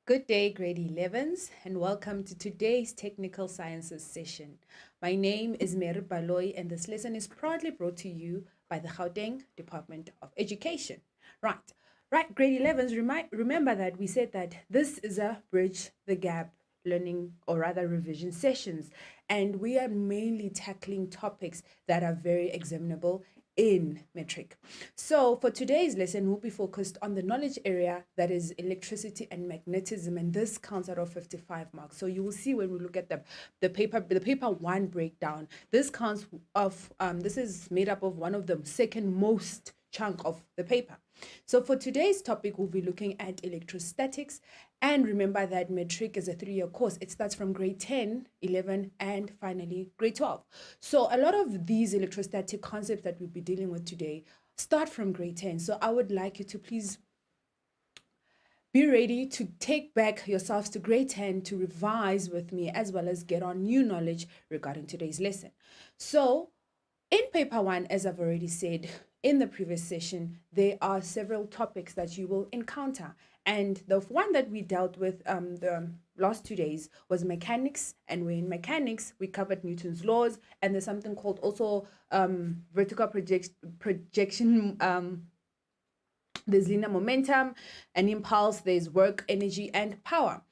Good day, grade 11s, and welcome to today's Technical Sciences session. My name is Mary Baloy, and this lesson is proudly brought to you by the Gauteng Department of Education. Right, grade 11s, remember that we said that this is a Bridge the Gap learning, or rather revision sessions, and we are mainly tackling topics that are very examinable in metric. So for today's lesson, we'll be focused on the knowledge area that is electricity and magnetism, and this counts out of 55 marks. So you will see when we look at the paper one breakdown, this counts of this is made up of one of the second most chunk of the paper. So for today's topic, we'll be looking at electrostatics. And remember that metric is a 3-year course. It starts from grade 10, 11, and finally grade 12. So a lot of these electrostatic concepts that we'll be dealing with today start from grade 10. So I would like you to please be ready to take back yourselves to grade 10 to revise with me, as well as get on new knowledge regarding today's lesson. So in paper one, as I've already said in the previous session, there are several topics that you will encounter. And the one that we dealt with the last 2 days was mechanics. And in mechanics, we covered Newton's laws. And there's something called also vertical projection. There's linear momentum and impulse. There's work, energy, and power.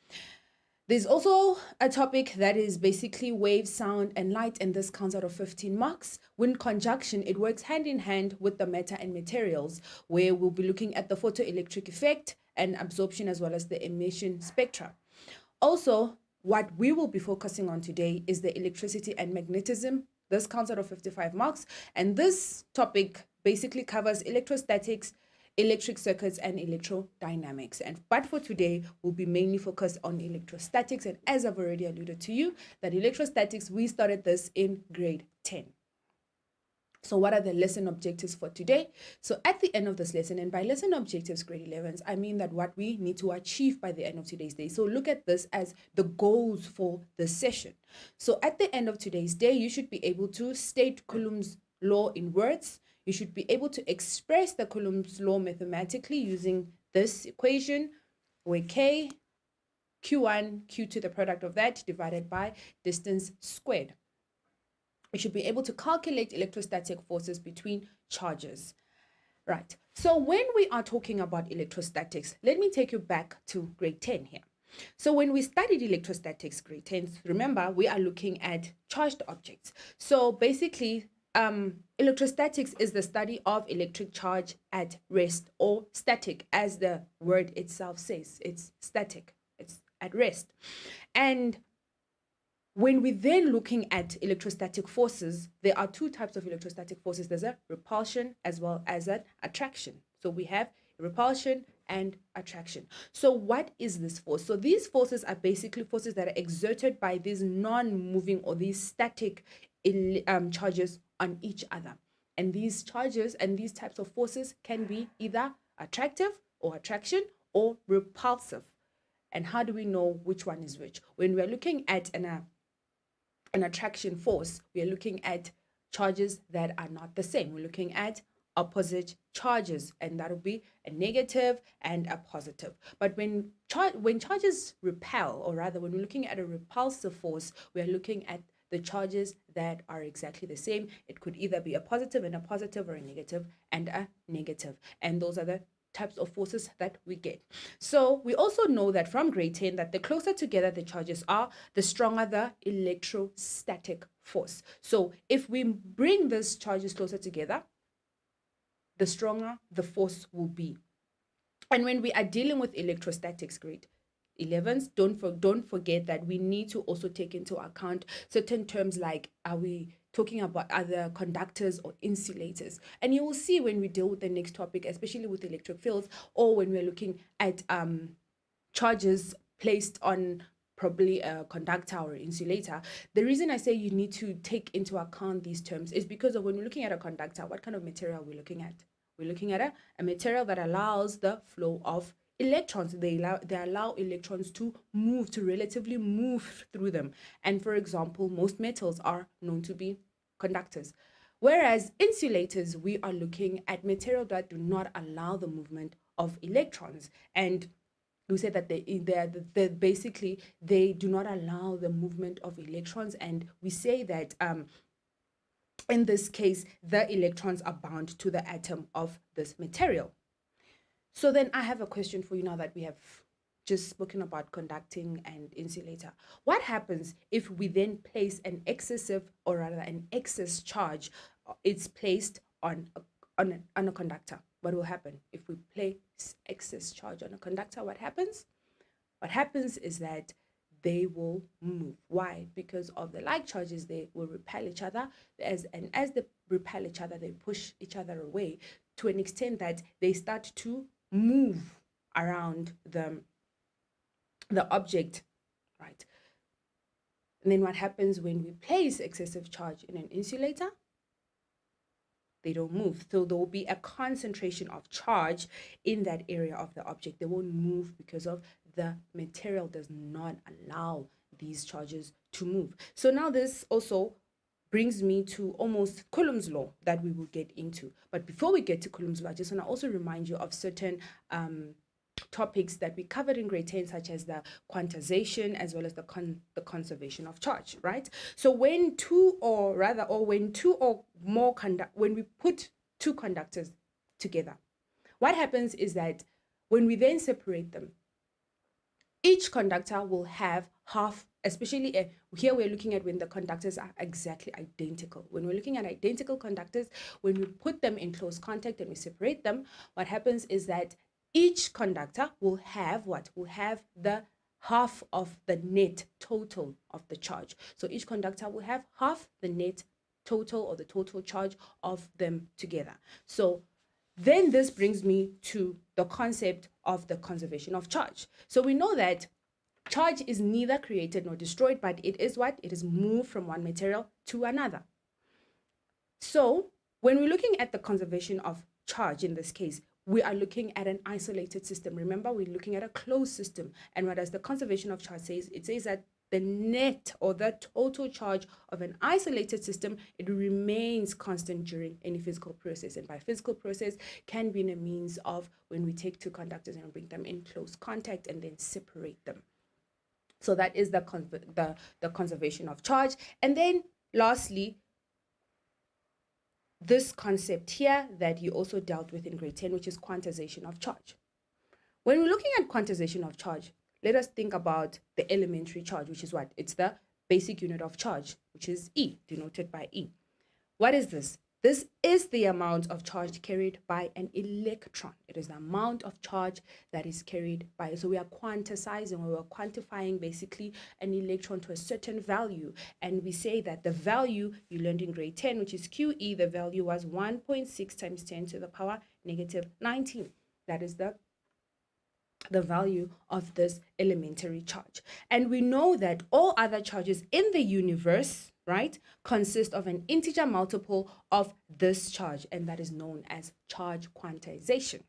There's also a topic that is basically wave, sound, and light, and this counts out of 15 marks. Wind conjunction, it works hand in hand with the matter and materials, where we'll be looking at the photoelectric effect and absorption, as well as the emission spectra. Also, what we will be focusing on today is the electricity and magnetism. This counts out of 55 marks, and this topic basically covers electrostatics, electric circuits, and electrodynamics. But for today, we'll be mainly focused on electrostatics. And as I've already alluded to you, that electrostatics, we started this in grade 10. So what are the lesson objectives for today? So at the end of this lesson, and by lesson objectives, grade 11s, I mean that what we need to achieve by the end of today's day. So look at this as the goals for the session. So at the end of today's day, you should be able to state Coulomb's law in words. You should be able to express the Coulomb's law mathematically using this equation. where K, Q1, Q2, the product of that divided by distance squared. We should be able to calculate electrostatic forces between charges. Right. So when we are talking about electrostatics, let me take you back to grade 10 here. So when we studied electrostatics grade 10, remember we are looking at charged objects. So basically, electrostatics is the study of electric charge at rest, or static, as the word itself says. It's static, it's at rest. And when we're then looking at electrostatic forces, there are two types of electrostatic forces. There's a repulsion as well as an attraction. So we have repulsion and attraction. So what is this force? So these forces are basically forces that are exerted by these non-moving or these static charges on each other. And these charges and these types of forces can be either attractive or attraction or repulsive. And how do we know which one is which? When we're looking at an attraction force, we are looking at charges that are not the same. We're looking at opposite charges, and that will be a negative and a positive. But when charges repel, or rather when we're looking at a repulsive force, we are looking at the charges that are exactly the same. It could either be a positive and a positive, or a negative and a negative. And those are the types of forces that we get. So we also know that from grade 10 that the closer together the charges are, the stronger the electrostatic force. So if we bring these charges closer together, the stronger the force will be. And when we are dealing with electrostatics grade 11s, don't forget that we need to also take into account certain terms like, are we talking about other conductors or insulators? And you will see when we deal with the next topic, especially with electric fields, or when we're looking at charges placed on probably a conductor or insulator. The reason I say you need to take into account these terms is because of when we're looking at a conductor, what kind of material are we looking at? We're looking at a material that allows the flow of electrons. They allow electrons to relatively move through them. And for example, most metals are known to be conductors. Whereas insulators, we are looking at material that do not allow the movement of electrons. And we say that they basically they do not allow the movement of electrons. And we say that in this case, the electrons are bound to the atom of this material. So then I have a question for you now that we have just spoken about conducting and insulator. What happens if we then place an excessive, or rather an excess charge, it's placed on a conductor? What will happen if we place excess charge on a conductor? What happens? What happens is that they will move. Why? Because of the like charges, they will repel each other. As they repel each other, they push each other away to an extent that they start to move around the object, right? And then what happens when we place excessive charge in an insulator? They don't move. So there will be a concentration of charge in that area of the object. They won't move because of the material does not allow these charges to move. So now this also brings me to almost Coulomb's law that we will get into. But before we get to Coulomb's law, I just want to also remind you of certain topics that we covered in grade 10, such as the quantization as well as the conservation of charge, right? So when when we put two conductors together, what happens is that when we then separate them, each conductor will have half, especially here we're looking at when the conductors are exactly identical. When we're looking at identical conductors, when we put them in close contact and we separate them, what happens is that each conductor will have what? Will have the half of the net total of the charge. So each conductor will have half the net total, or the total charge of them together. So then this brings me to the concept of the conservation of charge. So we know that charge is neither created nor destroyed, but it is what? It is moved from one material to another. So when we're looking at the conservation of charge in this case, we are looking at an isolated system. Remember, we're looking at a closed system. And what does the conservation of charge say? It says that the net or the total charge of an isolated system, it remains constant during any physical process. And by physical process can be in a means of when we take two conductors and bring them in close contact and then separate them. So that is the conservation of charge. And then lastly, this concept here that you also dealt with in grade 10, which is quantization of charge. When we're looking at quantization of charge, let us think about the elementary charge, which is what? It's the basic unit of charge, which is E, denoted by E. What is this? This is the amount of charge carried by an electron. It is the amount of charge that is carried by. So we are quantizing, or we are quantifying basically an electron to a certain value. And we say that the value you learned in grade 10, which is QE, the value was 1.6 times 10 to the power negative 19. That is the value of this elementary charge. And we know that all other charges in the universe, right, consist of an integer multiple of this charge, and that is known as charge quantization.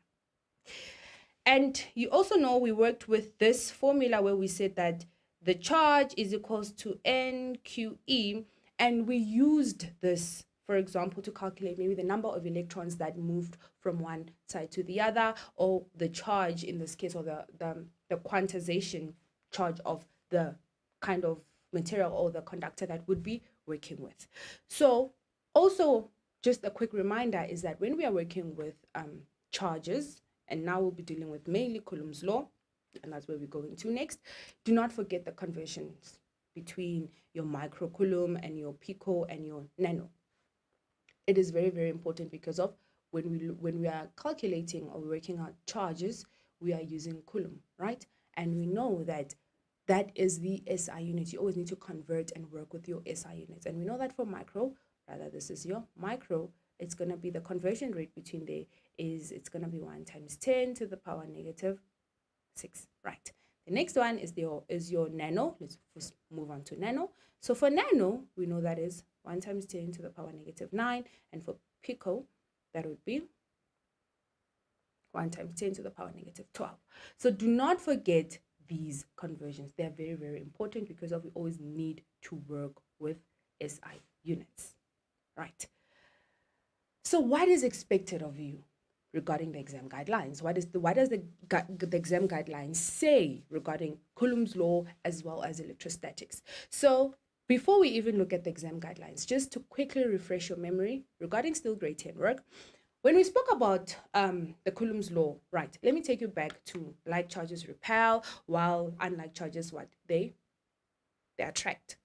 And you also know we worked with this formula where we said that the charge is equals to NQE, and we used this, for example, to calculate maybe the number of electrons that moved from one side to the other, or the charge in this case, or the quantization charge of the kind of material or the conductor that would be working with. So also just a quick reminder is that when we are working with charges, and now we'll be dealing with mainly Coulomb's law, and that's where we're going to next, do not forget the conversions between your microcoulomb and your pico and your nano. It is very, very important because of when we are calculating or working out charges, we are using coulomb, right? And we know that that is the SI unit. You always need to convert and work with your SI units. And we know that for micro, rather this is your micro, it's going to be the conversion rate between there is, it's going to be 1 times 10 to the power negative 6, right? The next one is your nano. Let's first move on to nano. So for nano, we know that is 1 times 10 to the power negative 9. And for pico, that would be 1 times 10 to the power negative 12. So do not forget these conversions. They're very, very important because we always need to work with SI units, right? So what is expected of you regarding the exam guidelines? What does the exam guidelines say regarding Coulomb's law as well as electrostatics? So before we even look at the exam guidelines, just to quickly refresh your memory regarding still grade 10 work, when we spoke about the Coulomb's law, right, let me take you back to like charges repel, while unlike charges, what they attract.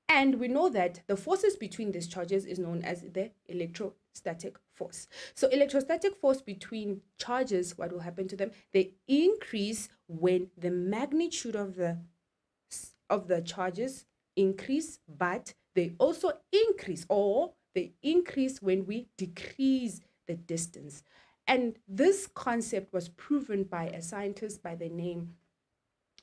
And we know that the forces between these charges is known as the electrostatic force. So electrostatic force between charges, what will happen to them? They increase when the magnitude of the charges increase, but they also increase, or they increase when we decrease the distance. And this concept was proven by a scientist by the name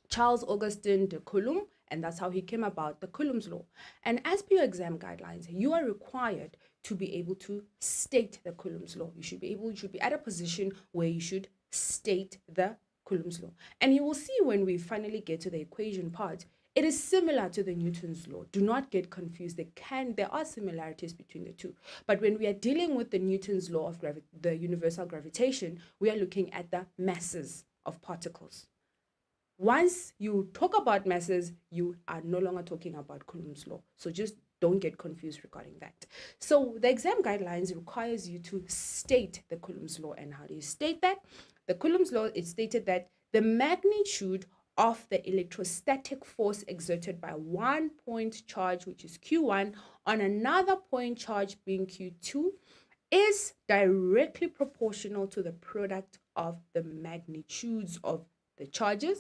Charles Augustin de Coulomb, and that's how he came about the Coulomb's law. And as per your exam guidelines, you are required to be able to state the Coulomb's law. You should be at a position where you should state the Coulomb's law. And you will see when we finally get to the equation part, it is similar to the Newton's law. Do not get confused. There are similarities between the two. But when we are dealing with the Newton's law of the universal gravitation, we are looking at the masses of particles. Once you talk about masses, you are no longer talking about Coulomb's law. So just don't get confused regarding that. So the exam guidelines requires you to state the Coulomb's law. And how do you state that? The Coulomb's law, it stated that the magnitude of the electrostatic force exerted by one point charge, which is Q1, on another point charge being Q2, is directly proportional to the product of the magnitudes of the charges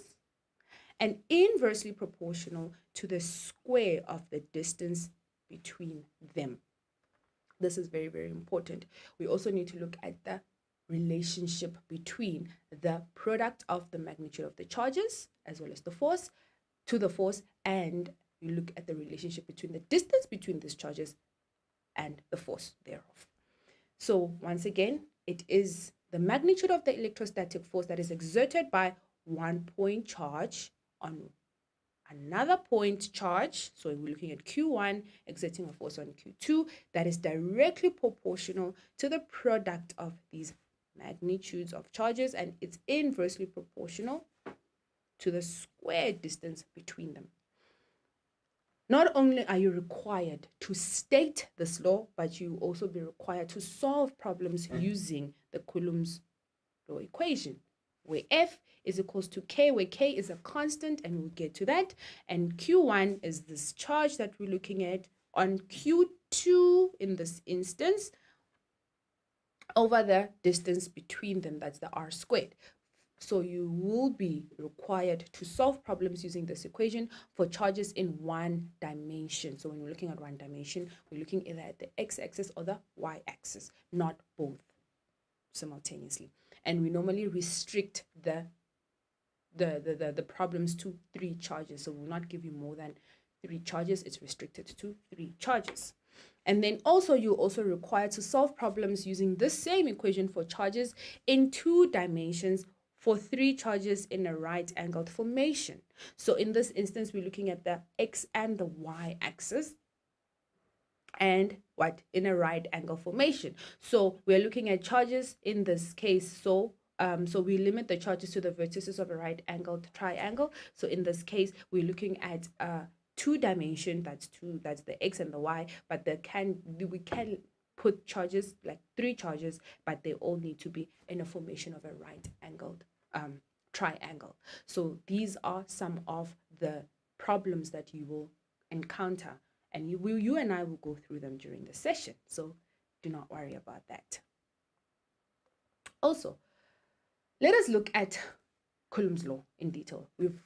and inversely proportional to the square of the distance between them. This is very, very important. We also need to look at the relationship between the product of the magnitude of the charges as well as the force to the force, and you look at the relationship between the distance between these charges and the force thereof. So once again, it is the magnitude of the electrostatic force that is exerted by one point charge on another point charge. So we're looking at Q1 exerting a force on Q2 that is directly proportional to the product of these magnitudes of charges, and it's inversely proportional to the squared distance between them. Not only are you required to state this law, but you also be required to solve problems using the Coulomb's law equation, where F is equals to K, where K is a constant, and we'll get to that. And Q1 is this charge that we're looking at on Q2 in this instance over the distance between them, that's the R squared. So you will be required to solve problems using this equation for charges in one dimension. So when we're looking at one dimension, we're looking either at the x-axis or the y-axis, not both simultaneously. And we normally restrict the problems to 3 charges. So we'll not give you more than 3 charges. It's restricted to 3 charges. And then also you're also required to solve problems using this same equation for charges in 2 dimensions for 3 charges in a right-angled formation. So in this instance, we're looking at the x and the y axis and what in a right angle formation. So we're looking at charges in this case. So we limit the charges to the vertices of a right angled triangle. So in this case, we're looking at 2 dimension, that's the x and the y, but we can put charges like 3 charges, but they all need to be in a formation of a right angled triangle. So these are some of the problems that you will encounter, and you and I will go through them during the session. So do not worry about that. Also, let us look at Coulomb's law in detail. We've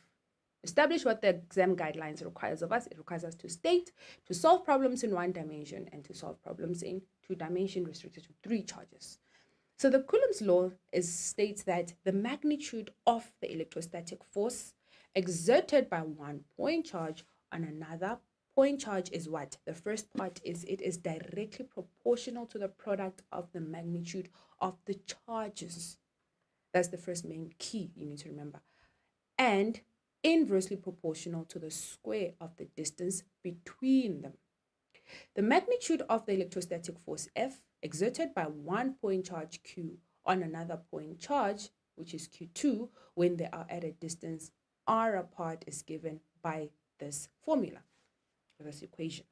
established what the exam guidelines requires of us. It requires us to state, to solve problems in 1 dimension, and to solve problems in 2 dimension restricted to 3 charges. So the Coulomb's law states that the magnitude of the electrostatic force exerted by 1 point charge on another point charge is what? The first part is it is directly proportional to the product of the magnitude of the charges. That's the first main key you need to remember. And inversely proportional to the square of the distance between them. The magnitude of the electrostatic force F exerted by 1 point charge Q on another point charge, which is Q2, when they are at a distance r apart, is given by this formula, this equation,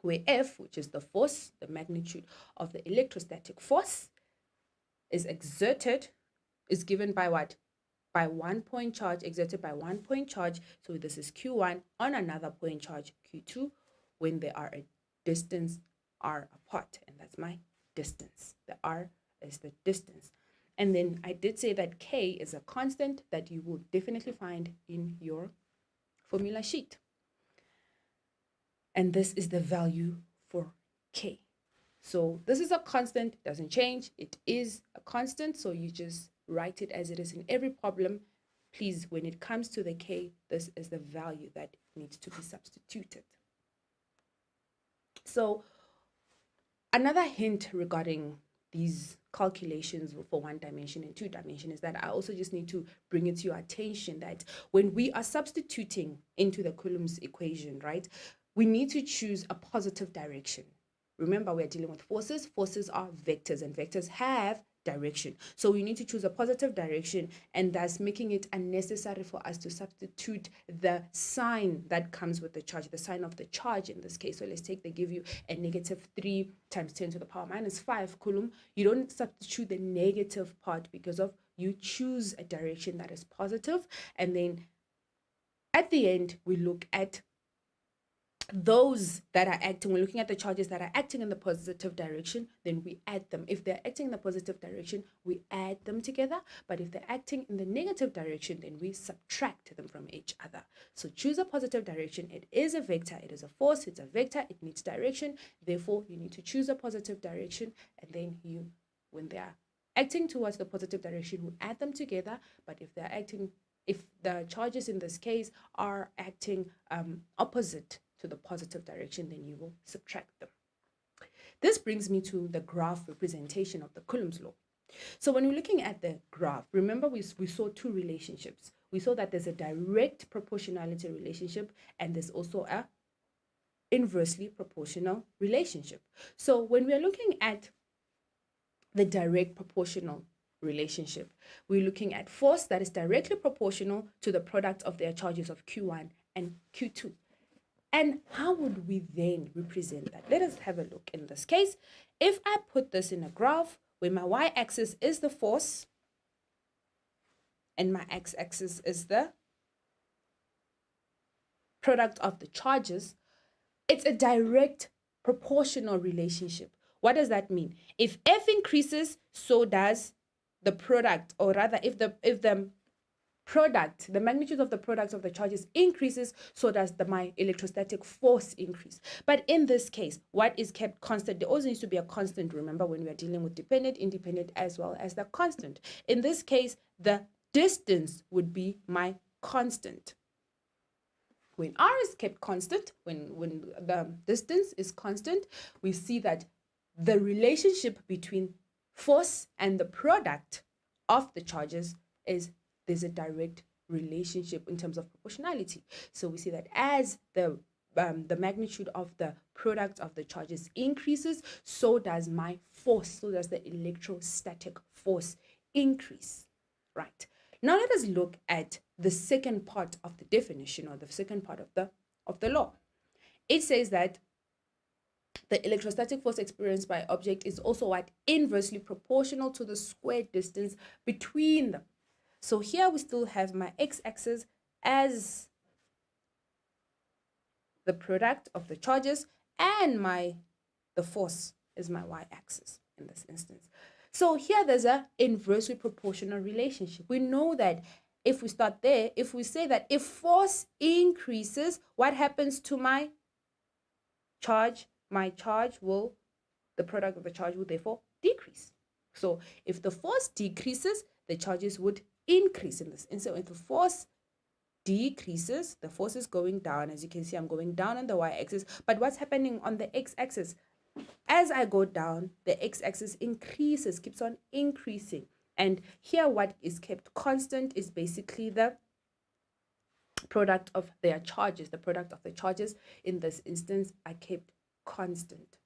where F, which is the force, the magnitude of the electrostatic force, is given by what? By 1 point charge exerted by 1 point charge. So this is Q1 on another point charge Q2 when they are a distance r apart, and that's my distance. The r is the distance. And then I did say that K is a constant that you will definitely find in your formula sheet. And this is the value for K. So this is a constant, doesn't change. It is a constant, so you just write it as it is in every problem. Please, when it comes to the K, this is the value that needs to be substituted. So another hint regarding these calculations for 1 dimension and 2 dimension is that I also just need to bring it to your attention that when we are substituting into the Coulomb's equation, right, we need to choose a positive direction. Remember, we're dealing with forces. Forces are vectors, and vectors have direction. So we need to choose a positive direction, and thus making it unnecessary for us to substitute the sign that comes with the charge, the sign of the charge in this case. So let's take, they give you a negative 3 times 10 to the power minus 5 Coulomb. You don't substitute the negative part because of you choose a direction that is positive, and then at the end we look at those that are acting. We're looking at the charges that are acting in the positive direction, then we add them. If they're acting in the positive direction, we add them together. But if they're acting in the negative direction, then we subtract them from each other. So choose a positive direction. It is a vector, it is a force, it's a vector, it needs direction. Therefore, you need to choose a positive direction, and then you, when they are acting towards the positive direction, we add them together. But if the charges in this case are acting opposite to the positive direction, then you will subtract them. This brings me to the graph representation of the Coulomb's law. So when we're looking at the graph, remember we saw two relationships. We saw that there's a direct proportionality relationship and there's also a inversely proportional relationship. So when we're looking at the direct proportional relationship, we're looking at force that is directly proportional to the product of their charges of Q1 and Q2. And how would we then represent that? Let us have a look. In this case, if I put this in a graph where my y-axis is the force and my x-axis is the product of the charges, it's a direct proportional relationship. What does that mean? If F increases, so does the product, or rather, if the product, the magnitude of the product of the charges increases, so does my electrostatic force increase. But in this case, what is kept constant? There always needs to be a constant, remember, when we are dealing with dependent, independent, as well as the constant. In this case, the distance would be my constant. When r is kept constant, when the distance is constant, we see that the relationship between force and the product of the charges is there's a direct relationship in terms of proportionality. So we see that as the magnitude of the product of the charges increases, so does my force, so does the electrostatic force increase, right? Now let us look at the second part of the definition, or the second part of the law. It says that the electrostatic force experienced by object is also what? Inversely proportional to the squared distance between them. So here we still have my x-axis as the product of the charges, and the force is my y-axis in this instance. So here there's a inversely proportional relationship. We know that if we start there, if we say that if force increases, what happens to my charge? My charge will, the product of the charge will therefore decrease. So if the force decreases, the charges would increase in this. And so if the force decreases, the force is going down. As you can see, I'm going down on the y-axis. But what's happening on the x-axis? As I go down, the x-axis increases, keeps on increasing. And here what is kept constant is basically the product of their charges. The product of the charges in this instance are kept constant.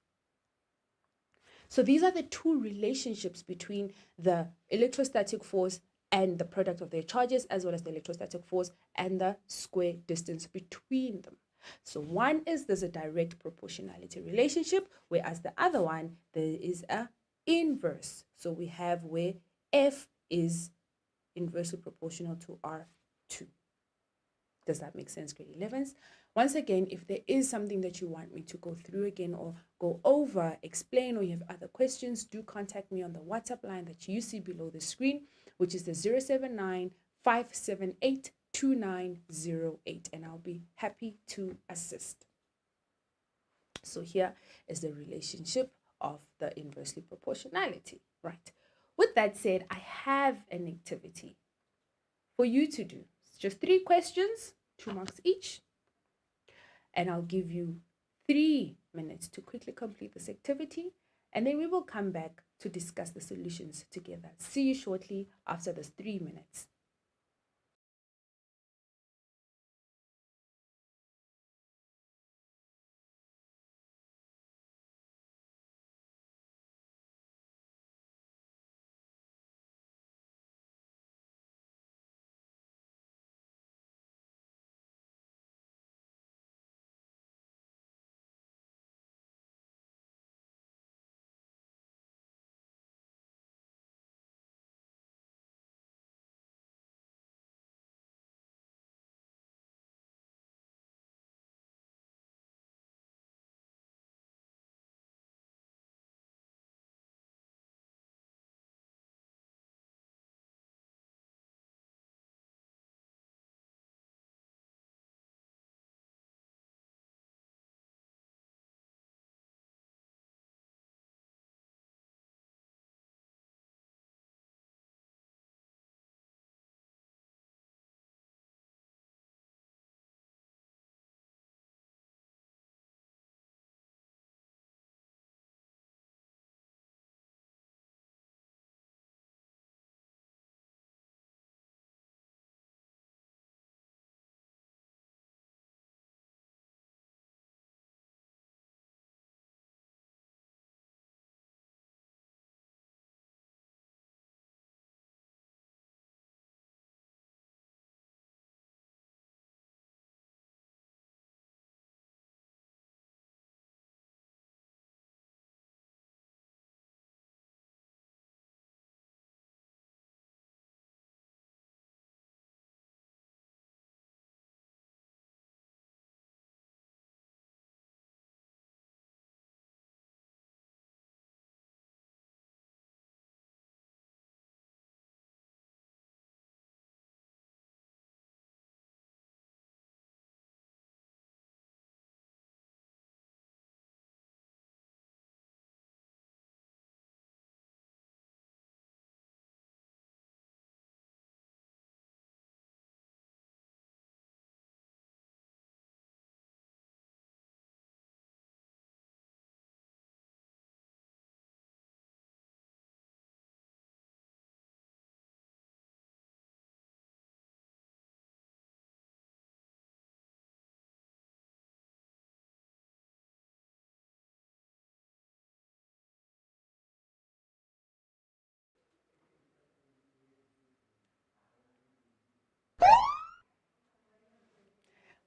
So these are the two relationships between the electrostatic force and the product of their charges, as well as the electrostatic force and the square distance between them. So one is there's a direct proportionality relationship, whereas the other one, there is a inverse. So we have where F is inversely proportional to R2. Does that make sense, grade 11s? Once again, if there is something that you want me to go through again or go over, explain, or you have other questions, do contact me on the WhatsApp line that you see below the screen, which is the 079-578-2908, and I'll be happy to assist. So here is the relationship of the inversely proportionality, right? With that said, I have an activity for you to do. It's just 3 questions, 2 marks each. And I'll give you 3 minutes to quickly complete this activity, and then we will come back to discuss the solutions together. See you shortly after those 3 minutes.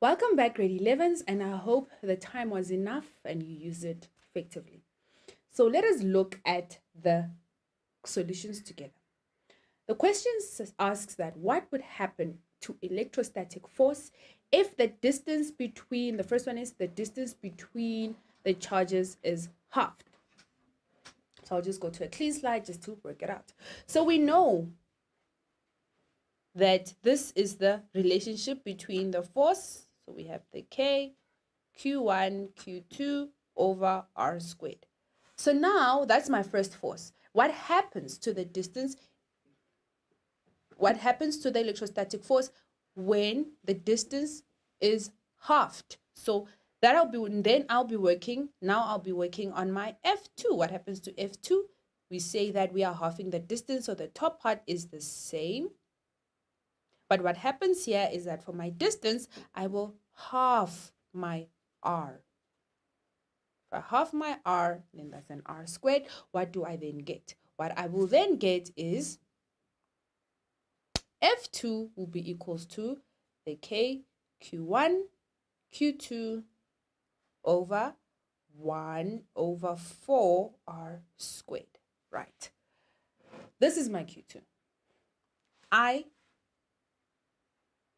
Welcome back, grade 11s, and I hope the time was enough and you used it effectively. So let us look at the solutions together. The question asks that what would happen to electrostatic force if the distance between, the first one is the distance between the charges is halved. So I'll just go to a clean slide just to work it out. So we know that this is the relationship between the force. So we have the K, Q1, Q2 over R squared. So now that's my first force. What happens to the distance? What happens to the electrostatic force when the distance is halved? So that I'll be working on my F2. What happens to F2? We say that we are halving the distance, so the top part is the same. But what happens here is that for my distance, I will halve my R. If I halve my R, then that's an R squared. What do I then get? What I will then get is F2 will be equals to the K Q1 Q2 over 1 over 4 R squared, right? This is my Q2. I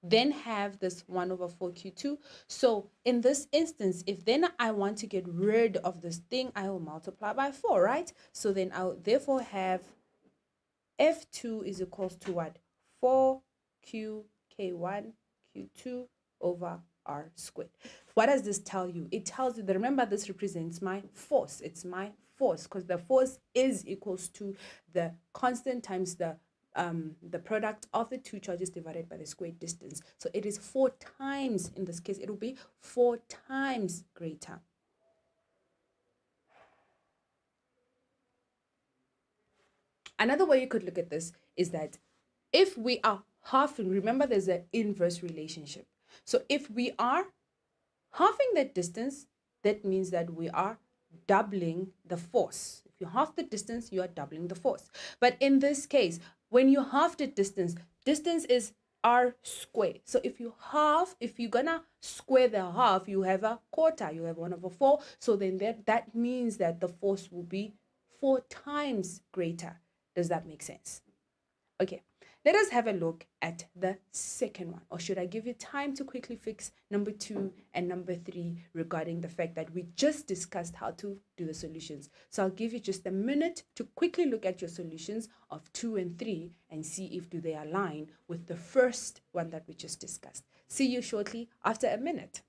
then have this 1 over 4 Q2. So in this instance, if then I want to get rid of this thing, I will multiply by 4, right? So then I'll therefore have F2 is equals to what? 4Q K1 Q2 over R squared. What does this tell you? It tells you that, remember, this represents my force. It's my force because the force is equals to the constant times the product of the two charges divided by the squared distance. So it is 4 times, in this case, it will be 4 times greater. Another way you could look at this is that if we are halving, remember there's an inverse relationship. So if we are halving that distance, that means that we are doubling the force. If you halve the distance, you are doubling the force. But in this case, when you halve the distance is R squared. So if you're gonna square the half, you have a quarter, you have 1 over 4. So then that means that the force will be 4 times greater. Does that make sense? Okay, let us have a look at the second one. Or should I give you time to quickly fix number 2 and number 3 regarding the fact that we just discussed how to do the solutions? So I'll give you just a minute to quickly look at your solutions of 2 and 3 and see if do they align with the first one that we just discussed. See you shortly after a minute.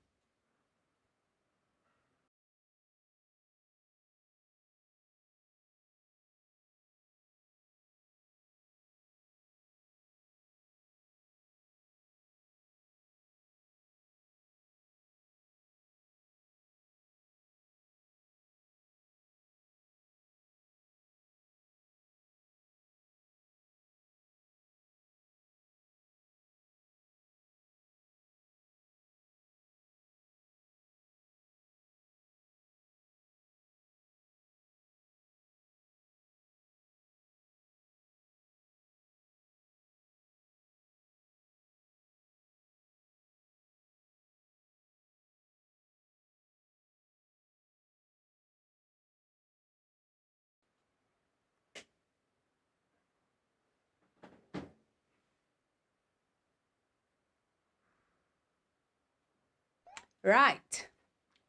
Right.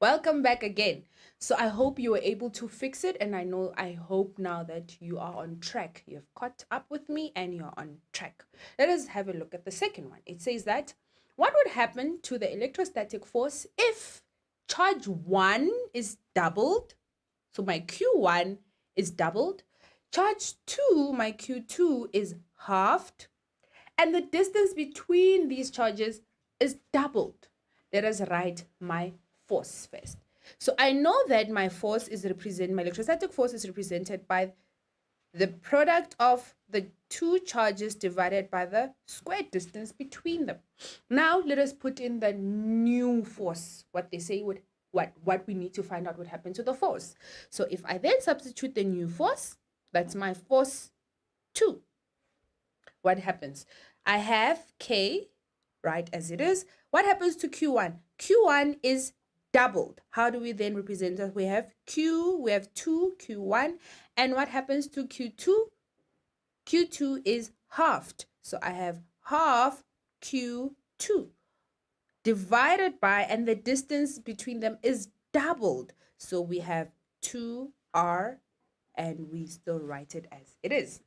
Welcome back again. So I hope you were able to fix it, and I hope now that you are on track. You've caught up with me and you're on track. Let us have a look at the second one. It says that what would happen to the electrostatic force if charge 1 is doubled? So my Q1 is doubled. Charge 2, my Q2 is halved, and the distance between these charges is doubled. Let us write my force first. So I know that my electrostatic force is represented by the product of the two charges divided by the squared distance between them. Now let us put in the new force, what they say would what we need to find out what happened to the force. So if I then substitute the new force, that's my force 2. What happens? I have K, right as it is. What happens to Q1? Q1 is doubled. How do we then represent that? We have 2 Q1, and what happens to Q2? Q2 is halved. So I have half Q2 divided by, and the distance between them is doubled. So we have 2R, and we still write it as it is.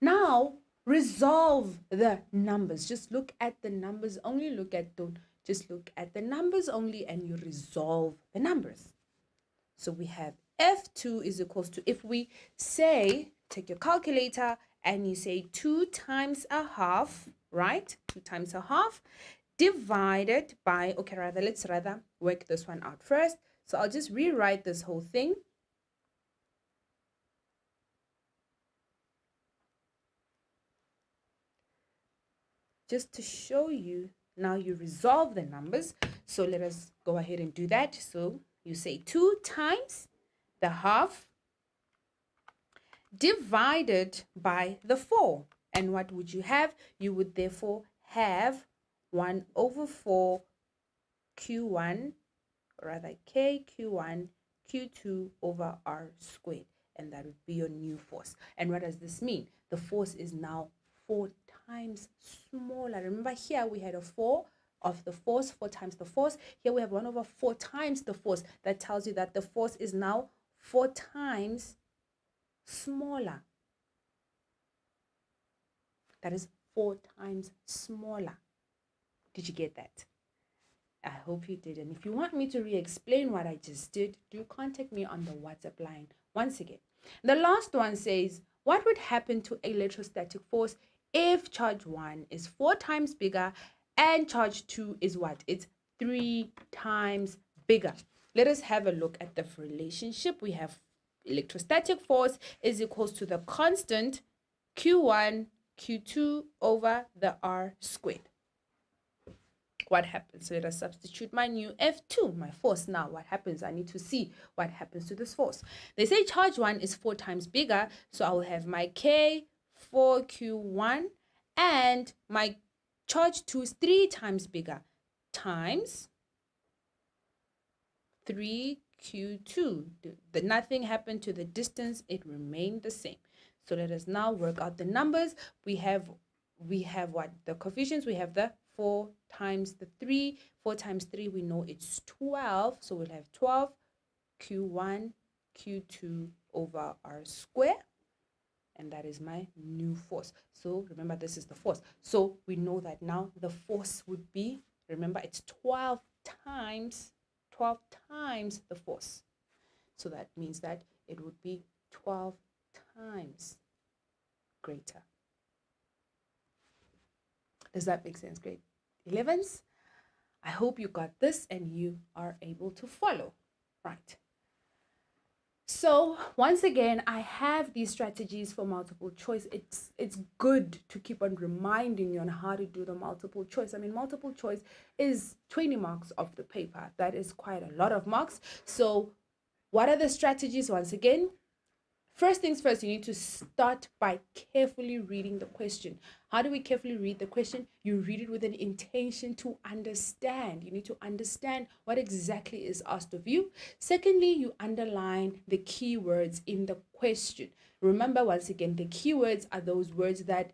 Now, resolve the numbers. Just look at the numbers only. Just look at the numbers only, and you resolve the numbers. So we have F2 is equals to, if we say, take your calculator and you say 2 times a half, right? 2 times a half divided by, okay, let's work this one out first. So I'll just rewrite this whole thing. Just to show you, now you resolve the numbers. So let us go ahead and do that. So you say 2 times the half divided by the 4. And what would you have? You would therefore have 1 over 4 Q1, or rather KQ1 Q2 over R squared. And that would be your new force. And what does this mean? The force is now 4 times smaller. Remember here we had a 4 of the force, 4 times the force. Here we have 1 over 4 times the force. That tells you that the force is now 4 times smaller. That is 4 times smaller. Did you get that? I hope you did. And if you want me to re-explain what I just did, do contact me on the WhatsApp line once again. The last one says, what would happen to electrostatic force if charge 1 is 4 times bigger and charge 2 is what? It's 3 times bigger. Let us have a look at the relationship. We have electrostatic force is equals to the constant Q1, Q2 over the R squared. What happens? Let us substitute my new F2, my force. Now, what happens? I need to see what happens to this force. They say charge 1 is 4 times bigger, so I will have my K 4Q1, and my charge 2 is 3 times bigger, times 3Q2. Nothing happened to the distance, it remained the same. So let us now work out the numbers. We have what? The coefficients. We have the 4 times the 3. 4 times 3, we know it's 12. So we'll have 12 Q1 Q2 over R square. And that is my new force. So remember, this is the force. So we know that now the force would be, remember, it's 12 times the force. So that means that it would be 12 times greater. Does that make sense? Grade 11s? I hope you got this and you are able to follow. Right. So once again, I have these strategies for multiple choice. It's good to keep on reminding you on how to do the multiple choice. I mean, multiple choice is 20 marks of the paper. That is quite a lot of marks. So what are the strategies? Once again, first things first, you need to start by carefully reading the question. How do we carefully read the question? You read it with an intention to understand. You need to understand what exactly is asked of you. Secondly, you underline the keywords in the question. Remember, once again, the keywords are those words that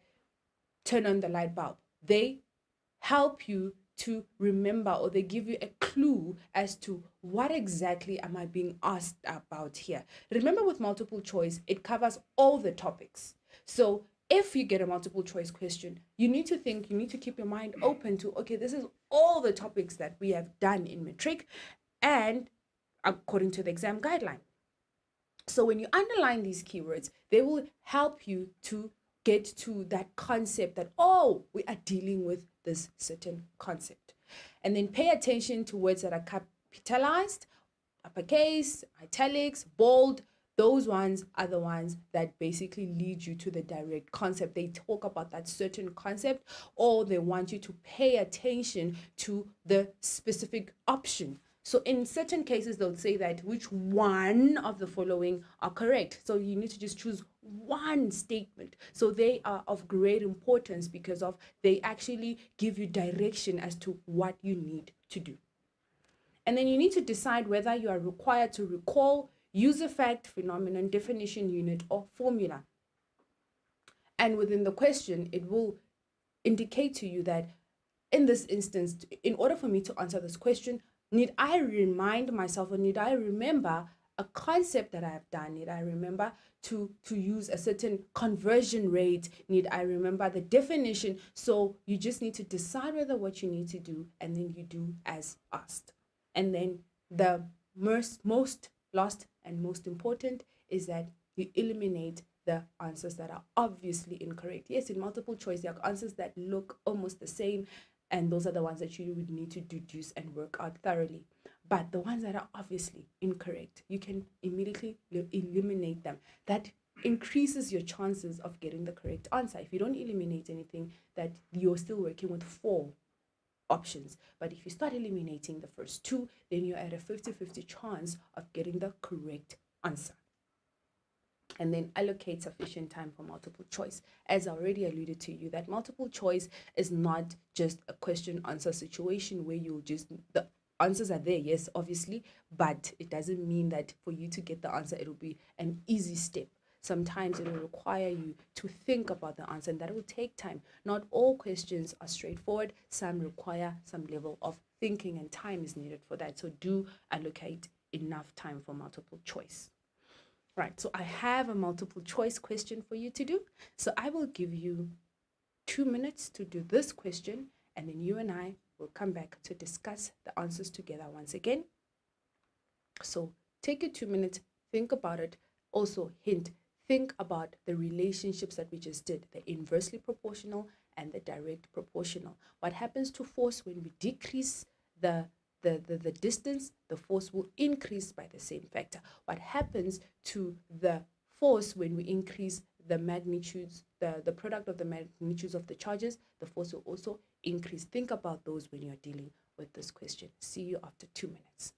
turn on the light bulb. They help you to remember, or they give you a clue as to what exactly am I being asked about here. Remember, with multiple choice, it covers all the topics. So if you get a multiple choice question, you need to think, you need to keep your mind open to, okay, this is all the topics that we have done in matric and according to the exam guideline. So when you underline these keywords, they will help you to get to that concept that, oh, we are dealing with this certain concept. And then pay attention to words that are capitalized, uppercase, italics, bold. Those ones are the ones that basically lead you to the direct concept. They talk about that certain concept, or they want you to pay attention to the specific option So in certain cases, they'll say that which one of the following are correct. So you need to just choose one statement. So they are of great importance because of they actually give you direction as to what you need to do. And then you need to decide whether you are required to recall, use a fact, phenomenon, definition, unit, or formula. And within the question, it will indicate to you that in this instance, in order for me to answer this question, need I remind myself or need I remember a concept that I have done? Need I remember to use a certain conversion rate? Need I remember the definition? So you just need to decide whether what you need to do, and then you do as asked. And then the most last and most important is that you eliminate the answers that are obviously incorrect. Yes, in multiple choice, there are answers that look almost the same, and those are the ones that you would need to deduce and work out thoroughly. But the ones that are obviously incorrect, you can immediately eliminate them. That increases your chances of getting the correct answer. If you don't eliminate anything, that you're still working with 4 options. But if you start eliminating the first 2, then you're at a 50-50 chance of getting the correct answer. And then allocate sufficient time for multiple choice. As I already alluded to you, that multiple choice is not just a question answer situation where you'll just, the answers are there, yes, obviously, but it doesn't mean that for you to get the answer, it'll be an easy step. Sometimes it will require you to think about the answer, and that will take time. Not all questions are straightforward. Some require some level of thinking, and time is needed for that. So do allocate enough time for multiple choice. Right, so I have a multiple choice question for you to do. So I will give you 2 minutes to do this question, and then you and I will come back to discuss the answers together once again. So take your 2 minutes, think about it. Also, hint, think about the relationships that we just did, the inversely proportional and the direct proportional. What happens to force when we decrease the distance? The force will increase by the same factor. What happens to the force when we increase the magnitudes, the product of the magnitudes of the charges? The force will also increase. Think about those when you're dealing with this question. See you after 2 minutes.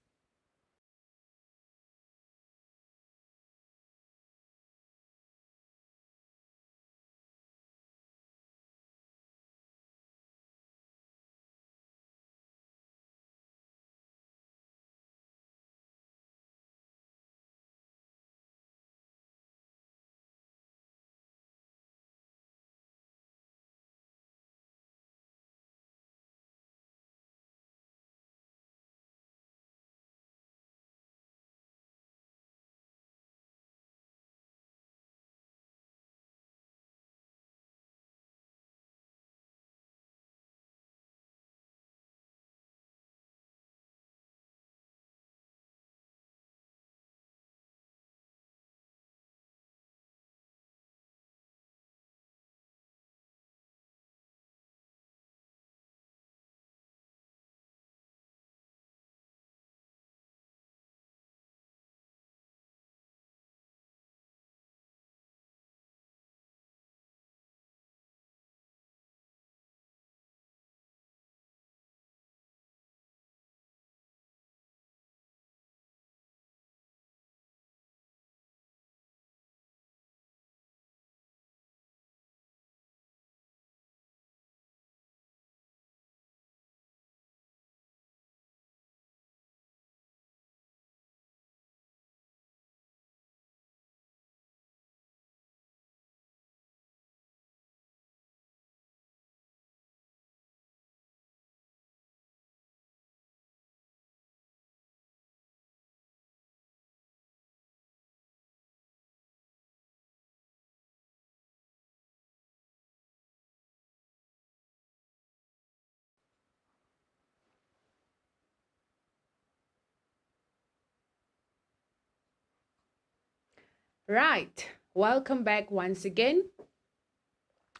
Right, welcome back once again.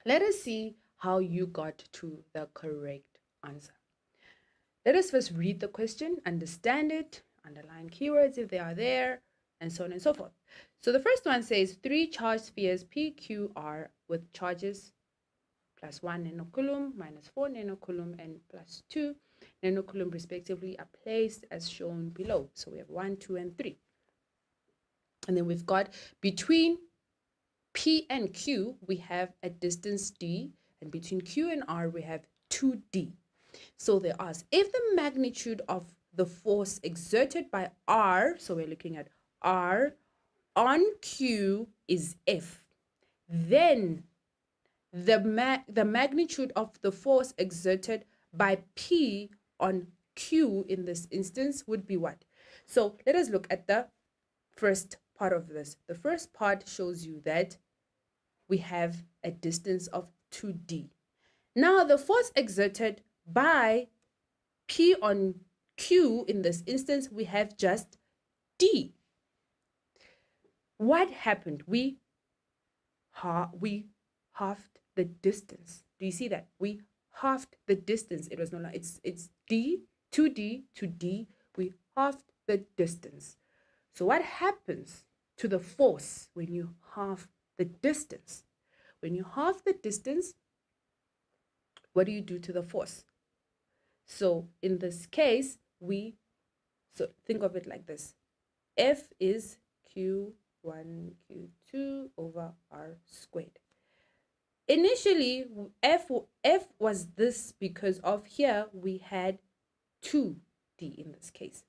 Let us see how you got to the correct answer. Let us first read the question, understand it, underline keywords if they are there, and so on and so forth. So the first one says 3 charged spheres PQR with charges plus 1 nanocoulomb, minus 4 nanocoulomb, and plus 2 nanocoulomb respectively are placed as shown below. So we have 1, 2, and 3. And then we've got between P and Q, we have a distance D, and between Q and R, we have 2D. So they ask if the magnitude of the force exerted by R, so we're looking at R on Q is F, then the magnitude of the force exerted by P on Q in this instance would be what? So let us look at the first part of this. The first part shows you that we have a distance of 2D. Now the force exerted by P on Q in this instance, we have just D. What happened? We halved the distance. Do you see that? We halved the distance. It was no longer, it's D, 2D to D. We halved the distance. So what happens to the force when you halve the distance? When you halve the distance, what do you do to the force? So in this case, so think of it like this. F is Q1, Q2 over R squared. Initially, F was this because of here we had 2D in this case.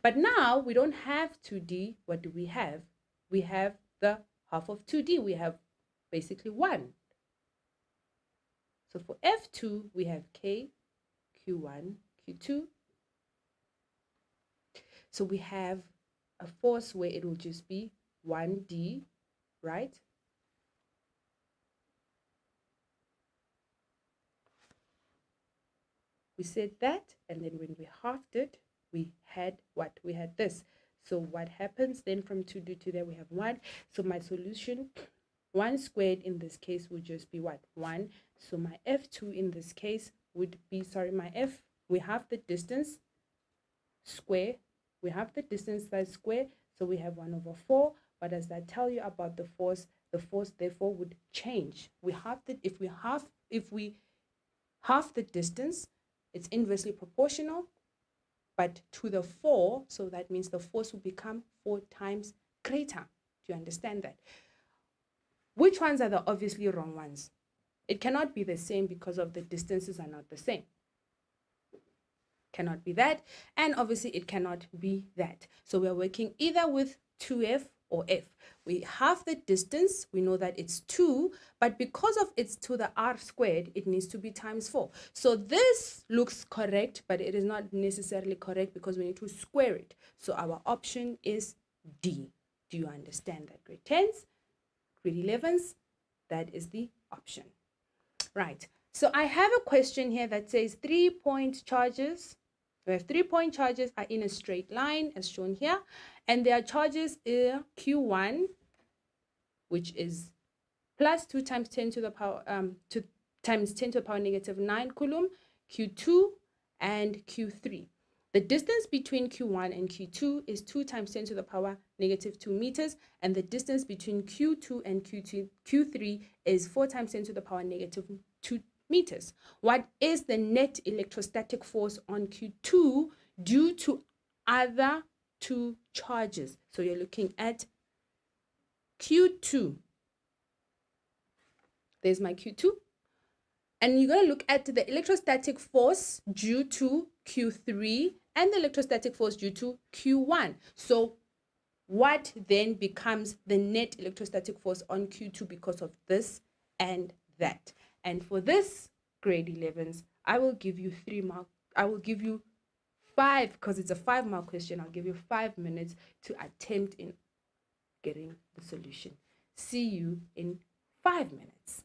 But now we don't have 2D. What do we have? We have the half of 2D. We have basically 1. So for F2, we have K, Q1, Q2. So we have a force where it will just be 1D, right? We said that, and then when we halved it, we had what? We had this. So what happens then from 2D to there, we have 1. So my solution, 1 squared in this case would just be what? 1. So my F2 in this case would be, my F, we have the distance square. We have the distance that's square. So we have 1 over 4. What does that tell you about the force? The force therefore would change. If we half the distance, it's inversely proportional, but to the 4, so that means the force will become 4 times greater. Do you understand that? Which ones are the obviously wrong ones? It cannot be the same because of the distances are not the same. Cannot be that, and obviously it cannot be that. So we're working either with 2F or F. We halve the distance, we know that it's 2, but because of it's to the R squared, it needs to be times 4. So this looks correct, but it is not necessarily correct because we need to square it. So our option is D. Do you understand that, grade 10s? Grade 11s, that is the option. Right, so I have a question here that says 3-point charges. We have 3-point charges are in a straight line as shown here, and their charges are Q1, which is plus 2 times 10 to the power times 10 to the power negative 9 coulomb, Q2 and Q3. The distance between Q1 and Q2 is 2 times 10 to the power negative 2 meters, and the distance between Q2 and Q3 is 4 times 10 to the power negative 2 meters. What is the net electrostatic force on Q2 due to other 2 charges? So you're looking at Q2. There's my Q2. And you're going to look at the electrostatic force due to Q3 and the electrostatic force due to Q1. So what then becomes the net electrostatic force on Q2 because of this and that? And for this grade 11s, I will give you 3 marks. I will give you 5 because it's a 5-mark question. I'll give you 5 minutes to attempt in getting the solution. See you in 5 minutes.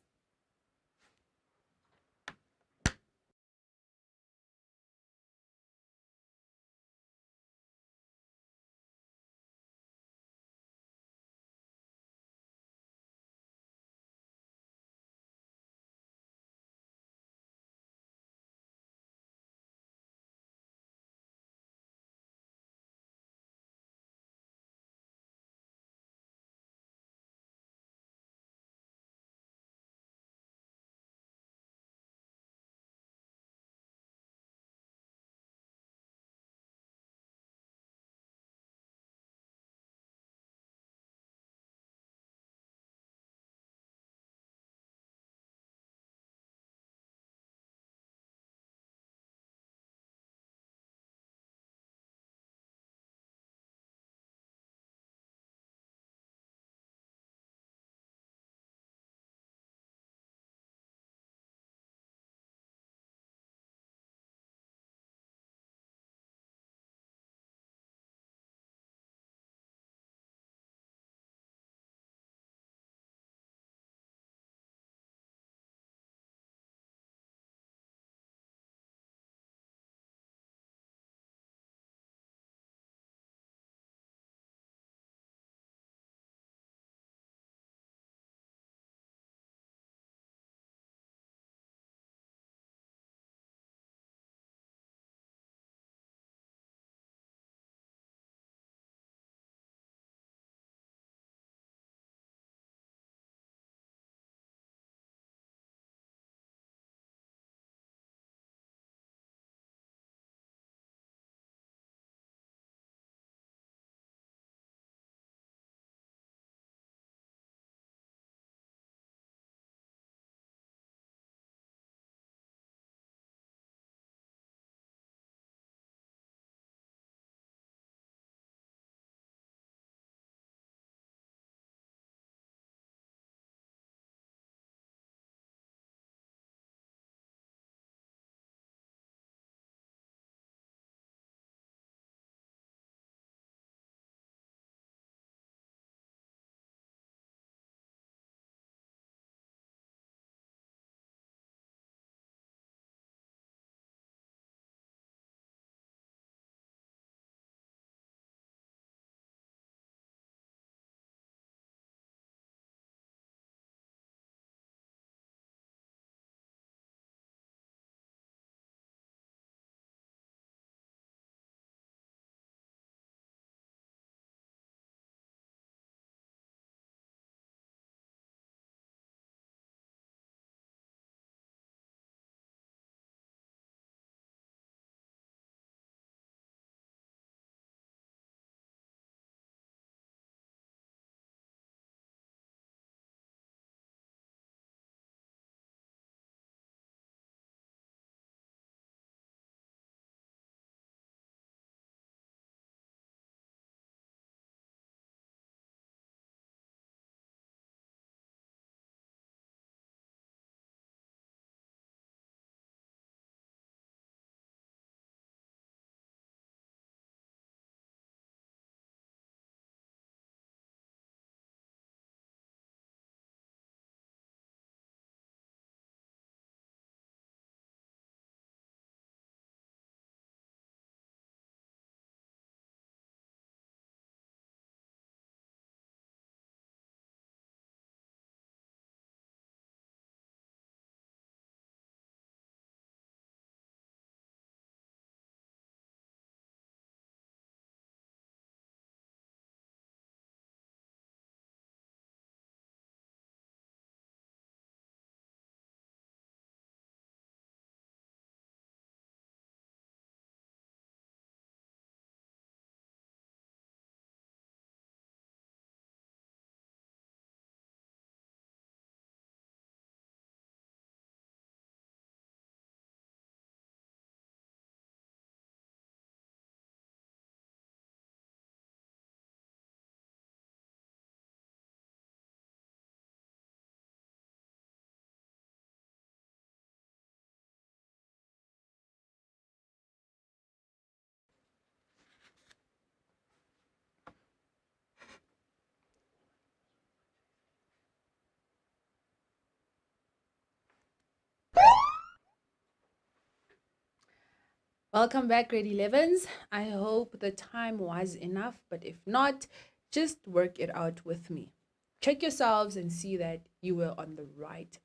Welcome back, grade 11s. I hope the time was enough, but if not, just work it out with me. Check yourselves and see that you were on the right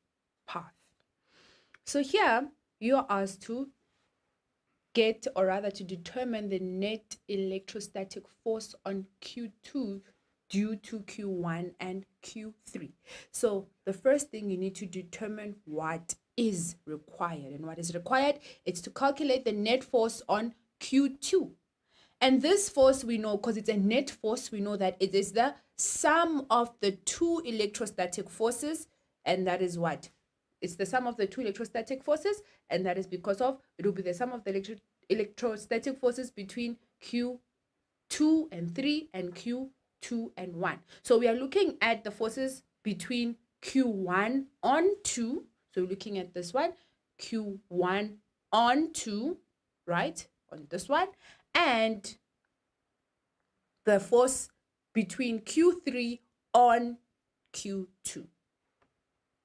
path. So here, you are asked to get, or rather to determine, the net electrostatic force on Q2 due to Q1 and Q3. So the first thing you need to determine what is required. And what is required? It's to calculate the net force on Q2. And this force, we know, because it's a net force, we know that it is the sum of the two electrostatic forces. And that is what? It's the sum of the two electrostatic forces. And that is because of, it will be the sum of the electrostatic forces between Q2 and 3 and Q2 and 1. So we are looking at the forces between Q1 on 2. So we're looking at this one, Q1 on 2, right? On this one. And the force between Q3 on Q2.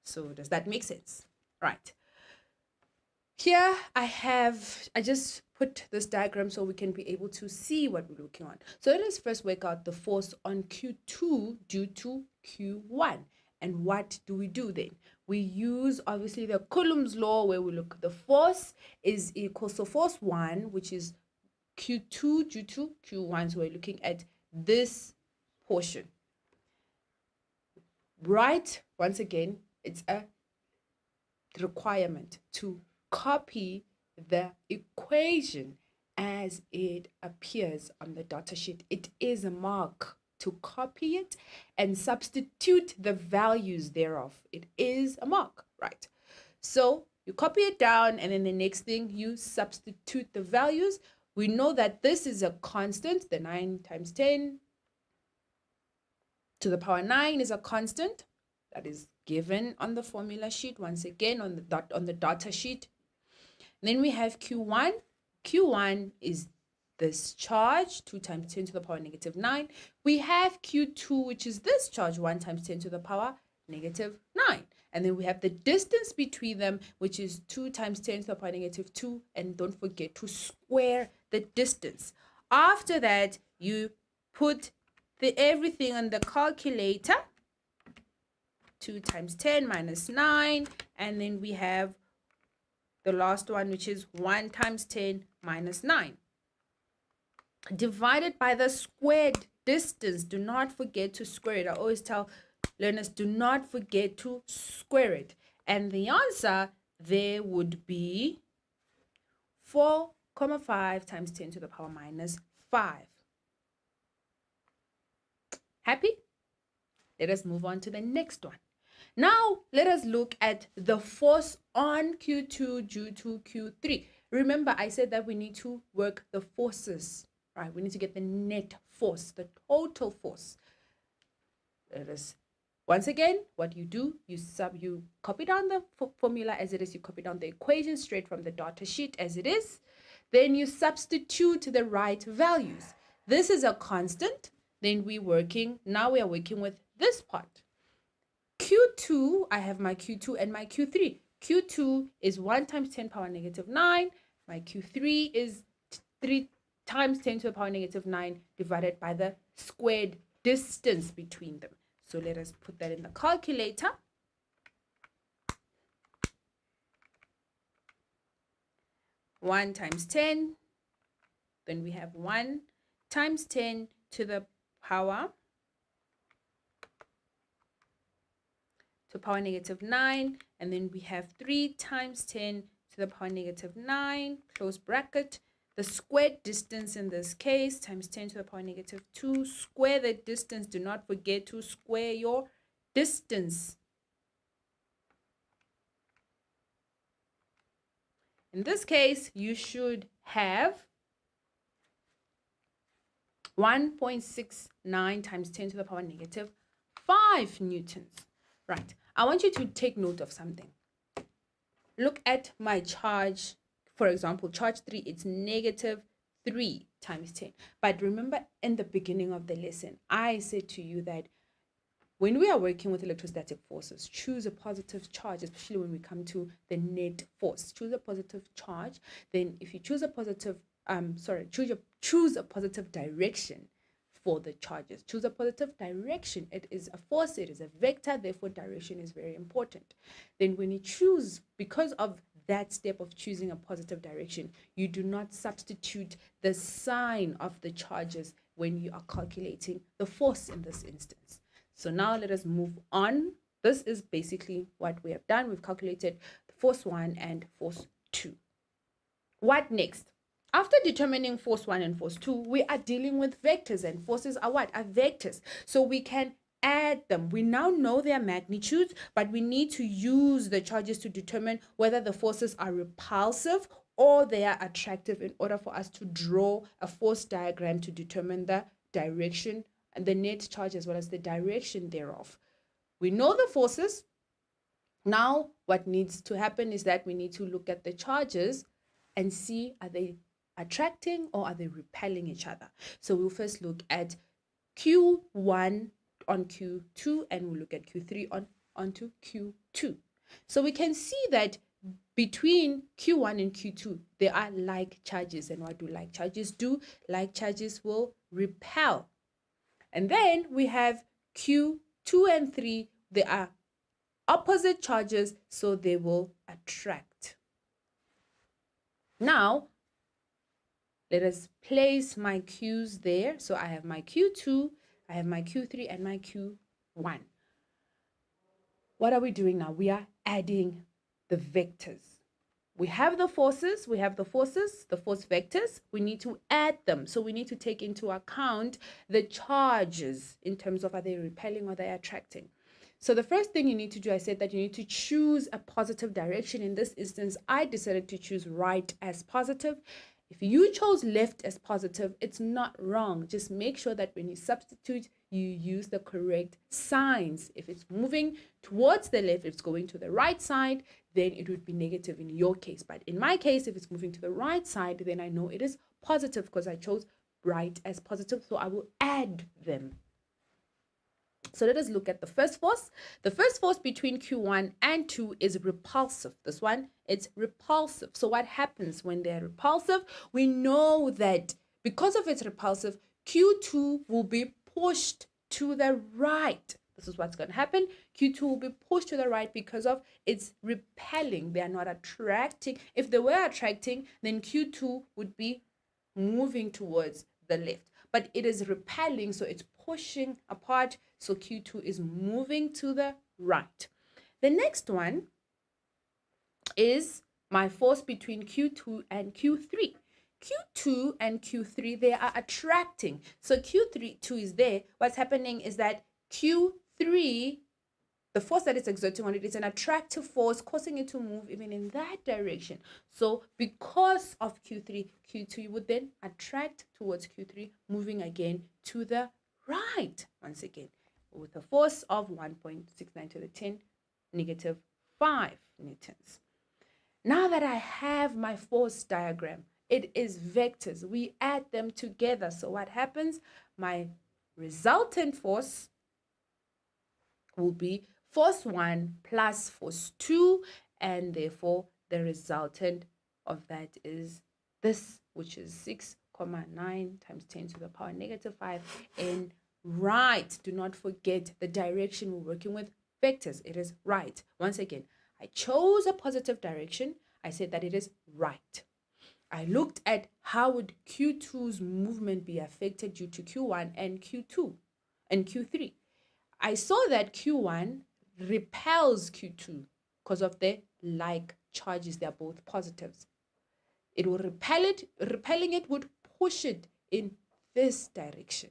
So does that make sense? Right. Here I just put this diagram so we can be able to see what we're looking on. So let us first work out the force on Q2 due to Q1. And what do we do then? We use obviously the Coulomb's law, where we look, the force is equal to force 1, which is Q2 due to Q1. So we're looking at this portion. Right? Once again, it's a requirement to copy the equation as it appears on the data sheet. It is a mark to copy it and substitute the values thereof. It is a mark, right? So you copy it down, and then the next thing, you substitute the values. We know that this is a constant. The 9 times 10 to the power 9 is a constant. That is given on the formula sheet, once again on the data sheet. And then we have Q1. Q1 is this charge, 2 times 10 to the power negative 9. We have Q2, which is this charge, 1 times 10 to the power negative 9. And then we have the distance between them, which is 2 times 10 to the power negative 2. And don't forget to square the distance. After that, you put everything on the calculator. 2 times 10 minus 9. And then we have the last one, which is 1 times 10 minus 9. Divided by the squared distance. Do not forget to square it. I always tell learners, do not forget to square it. And the answer there would be 4,5 times 10 to the power minus 5. Happy? Let us move on to the next one. Now, let us look at the force on Q2 due to Q3. Remember, I said that we need to work the forces, right? We need to get the net force, the total force. Let us, once again, what you do, you copy down the formula as it is. You copy down the equation straight from the data sheet as it is. Then you substitute the right values. This is a constant. Then we are working with this part. Q2, I have my Q2 and my Q3. Q2 is 1 times 10 power negative 9. My Q3 is 3 times 10 to the power negative 9 divided by the squared distance between them. So let us put that in the calculator. One times 10. Then we have 1 times 10 to the power negative 9, and then we have 3 times 10 to the power negative 9, close bracket. The squared distance in this case, times 10 to the power negative 2. Square the distance. Do not forget to square your distance. In this case, you should have 1.69 times 10 to the power negative 5 newtons. Right. I want you to take note of something. Look at my charge. For example, charge 3, it's negative 3 times 10. But remember, in the beginning of the lesson, I said to you that when we are working with electrostatic forces, choose a positive charge, especially when we come to the net force. Choose a positive charge. Then if you choose a positive, choose a positive direction for the charges. Choose a positive direction. It is a force, it is a vector, therefore direction is very important. Then when you choose, because of that step of choosing a positive direction, you do not substitute the sign of the charges when you are calculating the force in this instance. So now let us move on. This is basically what we have done. We've calculated force 1 and force 2. What next? After determining force 1 and force 2, we are dealing with vectors, and forces are what? Are vectors. So we can add them. We now know their magnitudes, but we need to use the charges to determine whether the forces are repulsive or they are attractive in order for us to draw a force diagram to determine the direction and the net charge as well as the direction thereof. We know the forces. Now what needs to happen is that we need to look at the charges and see, are they attracting or are they repelling each other? So we'll first look at Q1 on Q2 and we'll look at Q3 onto Q2. So we can see that between Q1 and Q2, there are like charges. And what do like charges do? Like charges will repel. And then we have Q2 and 3, they are opposite charges, so they will attract. Now, let us place my Q's there. So I have my Q2, I have my Q3, and my Q1. What are we doing now? We are adding the vectors. We have the forces, the force vectors. We need to add them. So we need to take into account the charges in terms of, are they repelling or they attracting? So the first thing you need to do, I said that you need to choose a positive direction. In this instance, I decided to choose right as positive. If you chose left as positive, it's not wrong. Just make sure that when you substitute, you use the correct signs. If it's moving towards the left, if it's going to the right side, then it would be negative in your case. But in my case, if it's moving to the right side, then I know it is positive because I chose right as positive. So I will add them. So let us look at the first force. The first force between Q1 and 2 is repulsive. This one, it's repulsive. So what happens when they're repulsive? We know that because of its repulsive, Q2 will be pushed to the right. This is what's going to happen. Q2 will be pushed to the right because of its repelling. They are not attracting. If they were attracting, then Q2 would be moving towards the left. But it is repelling, so it's pushing apart. So Q2 is moving to the right. The next one is my force between Q2 and Q3. Q2 and Q3, they are attracting. So Q2 is there. What's happening is that Q3, the force that it's exerting on it is an attractive force, causing it to move even in that direction. So because of Q3, Q2 would then attract towards Q3, moving again to the right, once again, with a force of 1.69 to the 10 negative 5 newtons. Now that I have my force diagram, it is vectors. We add them together. So what happens? My resultant force will be force 1 plus force 2, and therefore the resultant of that is this, which is 6.9 times 10 to the power negative 5 in right. Do not forget the direction we're working with vectors. It is right. Once again, I chose a positive direction. I said that it is right. I looked at how would Q2's movement be affected due to Q1 and Q2 and Q3. I saw that Q1 repels Q2 because of the like charges. They're both positives. It will repel it. Repelling it would push it in this direction,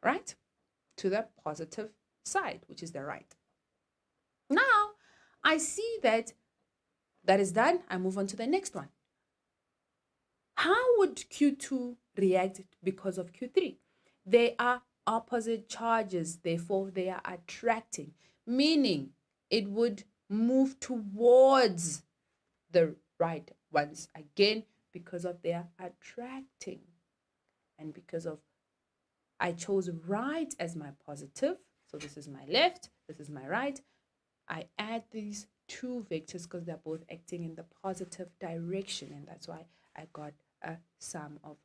right? To the positive side, which is the right. Now, I see that is done. I move on to the next one. How would Q2 react because of Q3? They are opposite charges, therefore they are attracting, meaning it would move towards the right once again because of their attracting and because of I chose right as my positive. So this is my left, this is my right. I add these two vectors because they're both acting in the positive direction, and that's why I got a sum of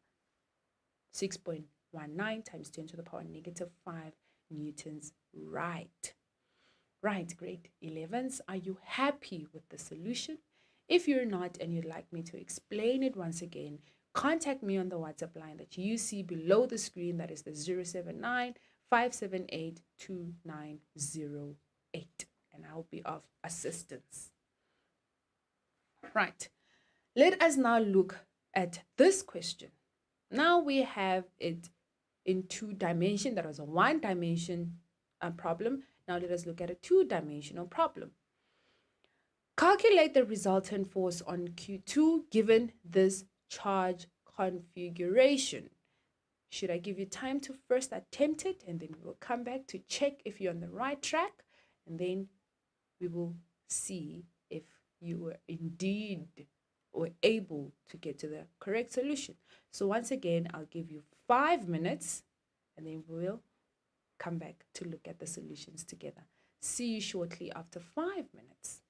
6.19 times 10 to the power negative 5 newtons. Right. Right, grade 11s. Are you happy with the solution? If you're not and you'd like me to explain it once again, contact me on the WhatsApp line that you see below the screen. That is the 079 578 2908, and I'll be of assistance. Right. Let us now look at this question. Now we have it in 2 dimension. That was a 1 dimension problem. Now let us look at a 2-dimensional problem. Calculate the resultant force on Q2 given this charge configuration. Should I give you time to first attempt it, and then we will come back to check if you're on the right track, and then we will see if you were indeed or able to get to the correct solution. So once again, I'll give you 5 minutes, and then we'll come back to look at the solutions together. See you shortly after 5 minutes.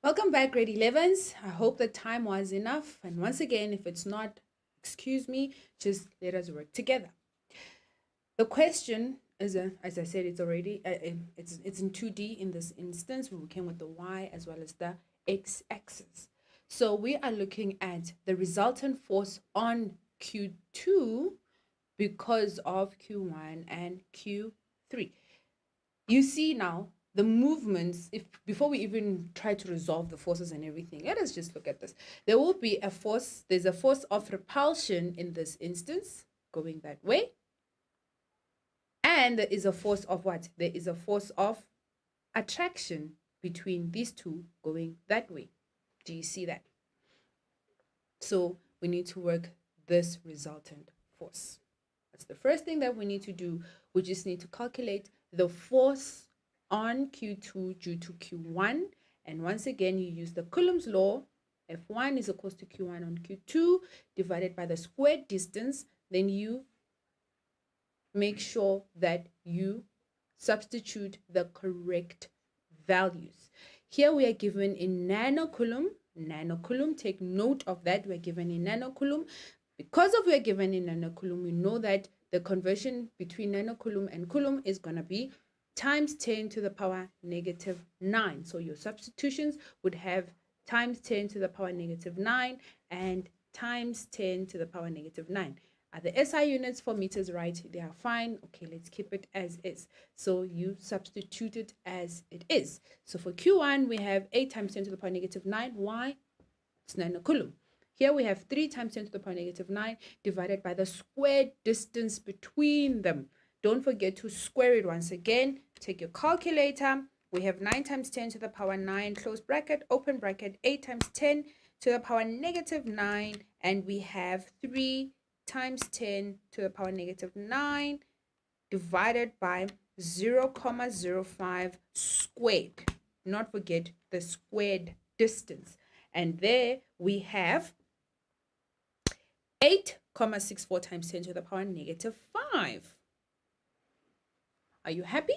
Welcome back, grade 11s. I hope the time was enough. And once again, if it's not, excuse me, just let us work together. The question is, as I said, it's already, it's in 2D in this instance. We came with the y as well as the x-axis. So we are looking at the resultant force on Q2 because of Q1 and Q3. You see now the movements, if before we even try to resolve the forces and everything, let us just look at this. There will be a force, there's a force of repulsion in this instance going that way. And there is a force of what? There is a force of attraction between these two going that way. Do you see that? So we need to work this resultant force. That's the first thing that we need to do. We just need to calculate the force on Q2 due to Q1. And once again, you use the Coulomb's law. F1 is equals to Q1 on Q2 divided by the squared distance. Then you make sure that you substitute the correct values. Here we are given in nanocoulomb. Nanocoulomb, take note of that. We're given in nanocoulomb. Because of we're given in nanocoulomb, we know that the conversion between nanocoulomb and coulomb is going to be times 10 to the power negative 9. So your substitutions would have times 10 to the power negative 9 and times 10 to the power negative 9. Are the SI units for meters right? They are fine. Okay, let's keep it as is. So you substitute it as it is. So for Q1, we have 8 times 10 to the power negative 9. Why? It's nanocoulomb. Here we have 3 times 10 to the power negative 9 divided by the squared distance between them. Don't forget to square it once again. Take your calculator. We have 9 times 10 to the power 9, close bracket, open bracket, 8 times 10 to the power negative 9, and we have 3 times 10 to the power negative 9 divided by 0.05 squared. Not forget the squared distance. And there we have 8.64 times 10 to the power negative 5. Are you happy?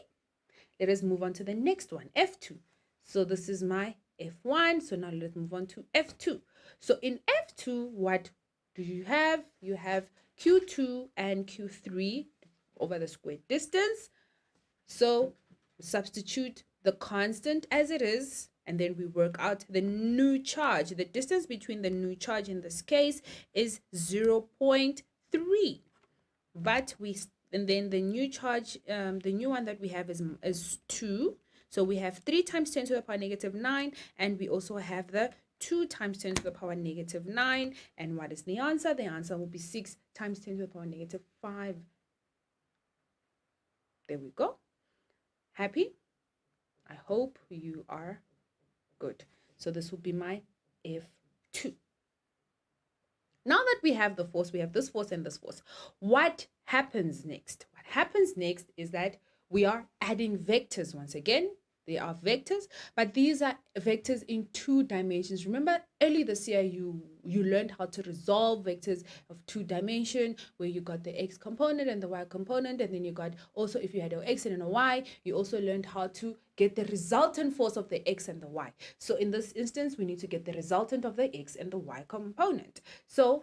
Let us move on to the next one, F2. So this is my F1. So now let's move on to F2. So in F2, what do you have? You have Q2 and Q3 over the squared distance. So substitute the constant as it is, and then we work out the new charge. The distance between the new charge in this case is 0.3. But and then the new charge, the new one that we have is 2. So we have 3 times 10 to the power negative 9, and we also have the 2 times 10 to the power negative 9. And what is the answer? The answer will be 6 times 10 to the power negative 5. There we go. Happy? I hope you are good. So this will be my F2. Now that we have the force, we have this force and this force. What happens next? What happens next is that we are adding vectors once again. They are vectors, but these are vectors in 2 dimensions. Remember, early this year, you learned how to resolve vectors of 2 dimension, where you got the x component and the y component, and then you got also, if you had an x and a y, you also learned how to get the resultant force of the x and the y. So in this instance, we need to get the resultant of the x and the y component. So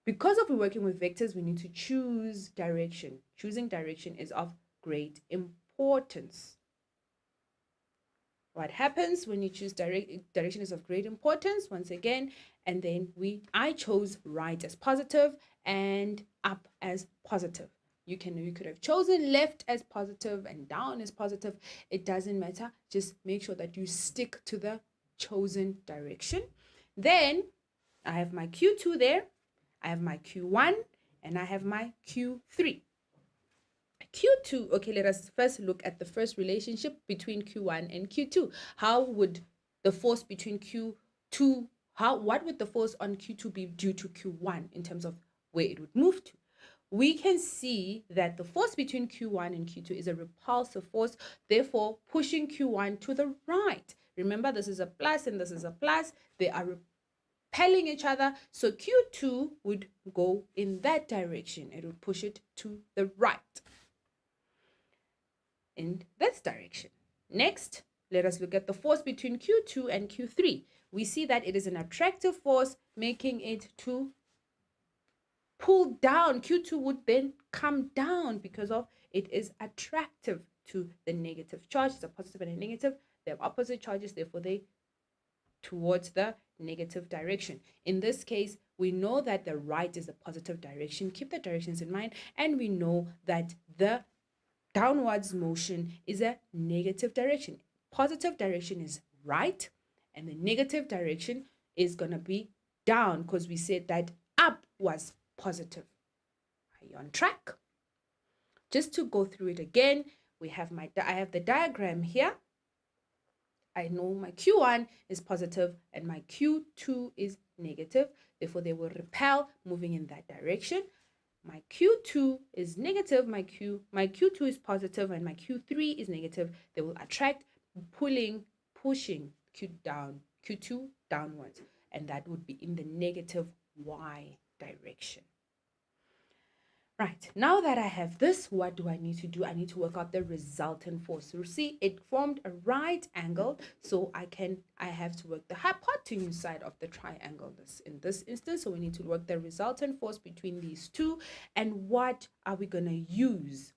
because of we're working with vectors, we need to choose direction. Choosing direction is of great importance. What happens when you choose direction is of great importance once again, and then I chose right as positive and up as positive. You could have chosen left as positive and down as positive. It doesn't matter. Just make sure that you stick to the chosen direction. Then I have my Q2 there, I have my Q1, and I have my Q3. Q2, okay, let us first look at the first relationship between Q1 and Q2. How would the force between Q2, what would the force on Q2 be due to Q1 in terms of where it would move to? We can see that the force between Q1 and Q2 is a repulsive force, therefore pushing Q1 to the right. Remember, this is a plus and this is a plus. They are repelling each other, so Q2 would go in that direction. It would push it to the right in this direction. Next, let us look at the force between Q2 and Q3. We see that it is an attractive force, making it to pull down. Q2 would then come down because of it is attractive to the negative charge. It's a positive and a negative. They have opposite charges, therefore they towards the negative direction. In this case, we know that the right is the positive direction. Keep the directions in mind. And we know that the downwards motion is a negative direction. Positive direction is right, and the negative direction is going to be down because we said that up was positive. Are you on track? Just to go through it again, I have the diagram here. I know my Q1 is positive and my Q2 is negative. Therefore, they will repel moving in that direction. My Q2 is negative, my Q2 is positive, and my Q3 is negative. They will attract, pushing Q2 downwards, and that would be in the negative Y direction. Right, now that I have this, what do I need to do? I need to work out the resultant force. So see, it formed a right angle, so I have to work the hypotenuse side of the triangle in this instance. So we need to work the resultant force between these two. And what are we going to use?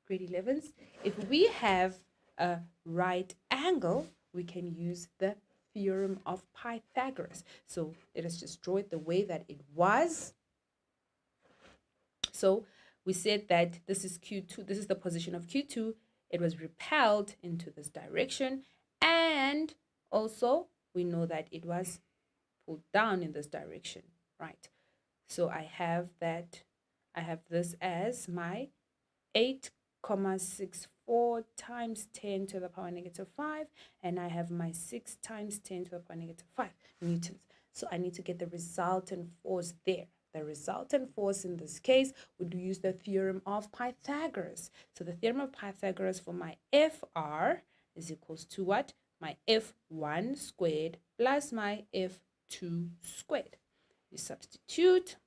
Grade 11s? If we have a right angle, we can use the theorem of Pythagoras. So let us just draw it the way that it was. So we said that this is Q2, this is the position of Q2. It was repelled into this direction. And also we know that it was pulled down in this direction, right? So I have this as my 8,64 times 10 to the power negative 5. And I have my 6 times 10 to the power negative 5 newtons. So I need to get the resultant force there. The resultant force in this case would use the theorem of Pythagoras. So the theorem of Pythagoras for my FR is equals to what? My F1 squared plus my F2 squared. You substitute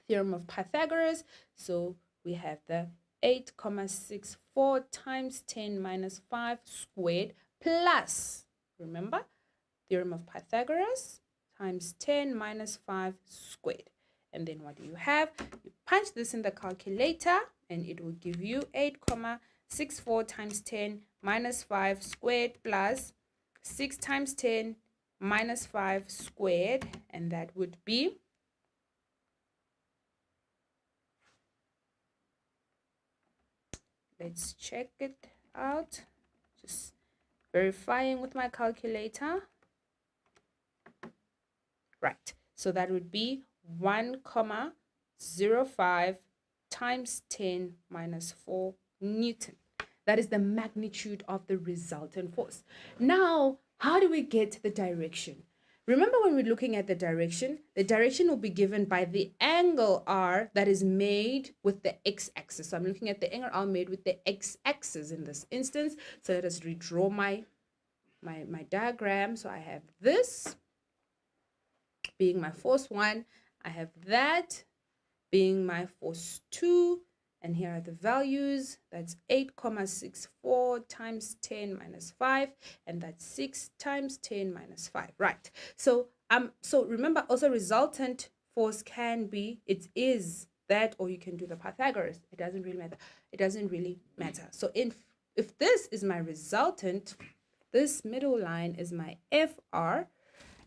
theorem of Pythagoras. So we have the 8,64 times 10 minus 5 squared plus, remember, theorem of Pythagoras, times 10 minus 5 squared. And then what do you have? You punch this in the calculator and it will give you 8,64 times 10 minus 5 squared plus 6 times 10 minus 5 squared. And that would be let's check it out. Just verifying with my calculator. Right, so that would be 1,05 times 10 minus 4 Newton. That is the magnitude of the resultant force. Now, how do we get the direction? Remember when we're looking at the direction will be given by the angle R that is made with the x-axis. So I'm looking at the angle R made with the x-axis in this instance. So let us redraw my diagram. So I have this being my force 1, I have that being my force 2, and here are the values. That's 8,64 times 10 minus 5, and that's 6 times 10 minus 5. Right. So remember also resultant force can be, it is that, or you can do the Pythagoras. It doesn't really matter. It doesn't really matter. So if this is my resultant, this middle line is my FR,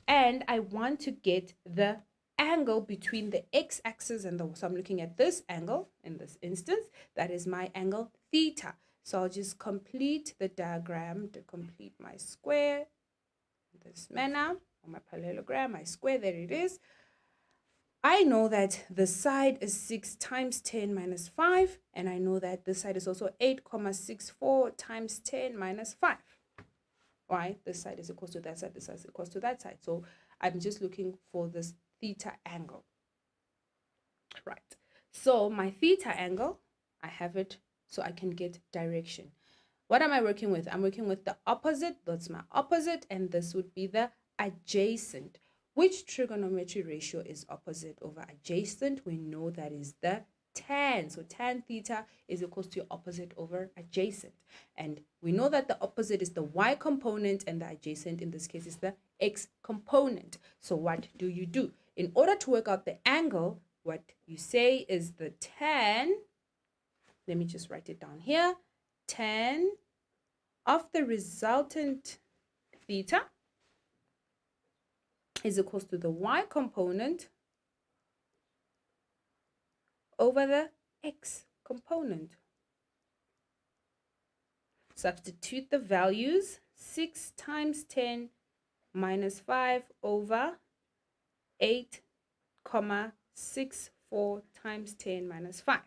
and I want to get the angle between the x-axis and so I'm looking at this angle in this instance. That is my angle theta. So I'll just complete the diagram to complete my square in this manner, or my parallelogram, my square, there it is. I know that the side is 6 times 10 minus 5, and I know that this side is also 8,64 times 10 minus 5. Why? This side is equal to that side, this side is equal to that side. So I'm just looking for this theta angle. Right. So my theta angle, I have it so I can get direction. What am I working with? I'm working with the opposite. That's my opposite, and this would be the adjacent. Which trigonometry ratio is opposite over adjacent? We know that is the tan. So tan theta is equals to opposite over adjacent. And we know that the opposite is the y component and the adjacent in this case is the x component. So what do? In order to work out the angle, what you say is the tan, let me just write it down here, tan of the resultant theta is equals to the y component over the x component. Substitute the values. 6 times 10 minus 5 over 8,64 times 10 minus 5.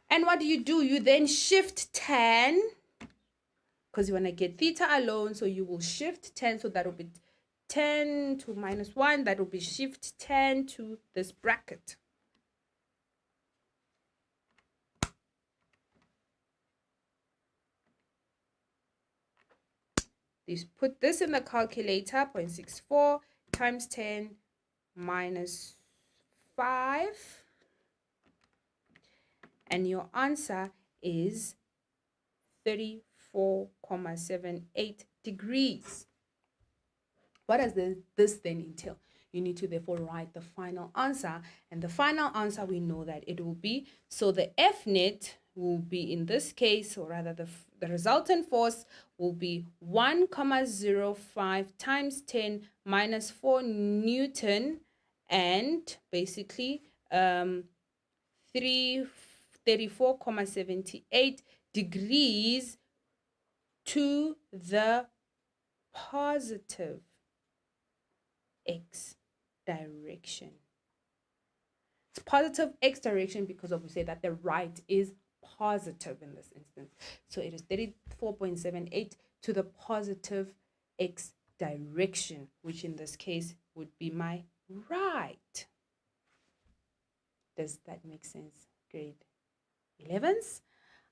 And what do? You then shift tan, because you want to get theta alone, so you will shift 10, so that will be 10 to minus 1, that will be shift 10 to this bracket. Put this in the calculator, 0.64 times 10 minus 5, and your answer is 34.78 degrees. What does this then entail? You need to therefore write the final answer, and the final answer we know that it will be, so the F net will be, in this case, or rather the resultant force will be 1,05 times 10 minus 4 Newton, and basically 34.78 degrees to the positive x direction. It's positive x direction because we say that the right is positive in this instance. So it is 34.78 to the positive x direction, which in this case would be my right. Does that make sense, grade 11s?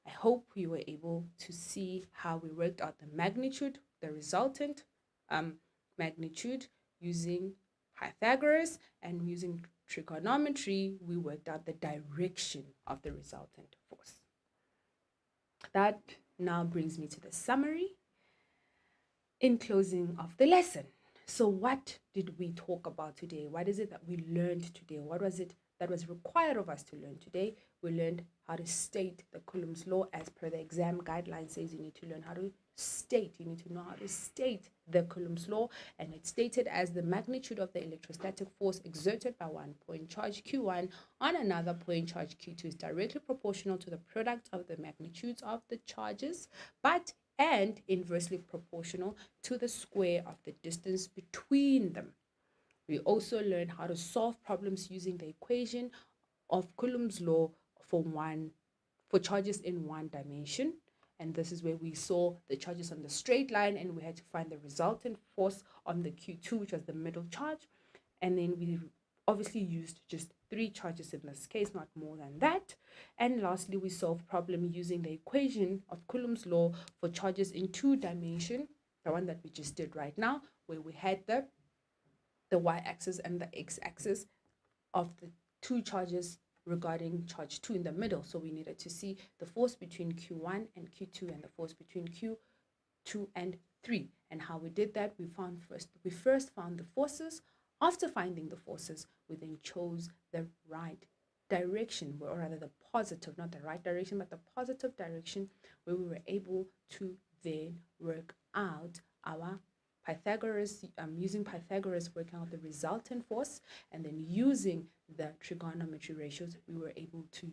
I hope you were able to see how we worked out the magnitude, the resultant magnitude, using Pythagoras, and using trigonometry, we worked out the direction of the resultant force. That now brings me to the summary in closing of the lesson. So what did we talk about today? What is it that we learned today? What was it that was required of us to learn today? We learned how to state the Coulomb's law as per the exam guideline says. You need to learn how to state. You need to know how to state the Coulomb's law, and it's stated as the magnitude of the electrostatic force exerted by one point charge Q1 on another point charge Q2 is directly proportional to the product of the magnitudes of the charges, and inversely proportional to the square of the distance between them. We also learned how to solve problems using the equation of Coulomb's law for charges in one dimension. And this is where we saw the charges on the straight line, and we had to find the resultant force on the Q2, which was the middle charge. And then we obviously used just 3 charges in this case, not more than that. And lastly, we solved problem using the equation of Coulomb's law for charges in 2 dimension, the one that we just did right now, where we had the y-axis and the x-axis of the 2 charges regarding charge 2 in the middle. So we needed to see the force between Q1 and Q2 and the force between Q2 and 3. And how we did that, we first found the forces. After finding the forces, we then chose the right direction, or rather the positive, not the right direction, but the positive direction, where we were able to then work out our Pythagoras, using Pythagoras, working out the resultant force, and then using the trigonometry ratios, we were able to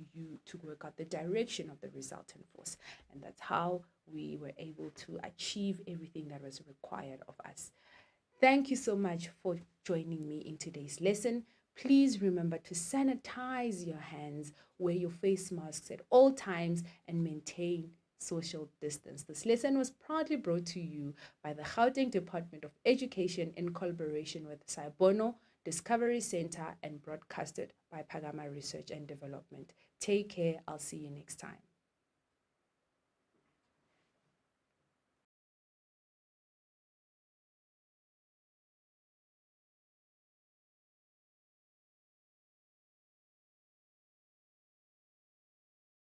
work out the direction of the resultant force. And that's how we were able to achieve everything that was required of us. Thank you so much for joining me in today's lesson. Please remember to sanitize your hands, wear your face masks at all times, and maintain social distance. This lesson was proudly brought to you by the Gauteng Department of Education in collaboration with Saibono Discovery Center and broadcasted by Pagama Research and Development. Take care. I'll see you next time.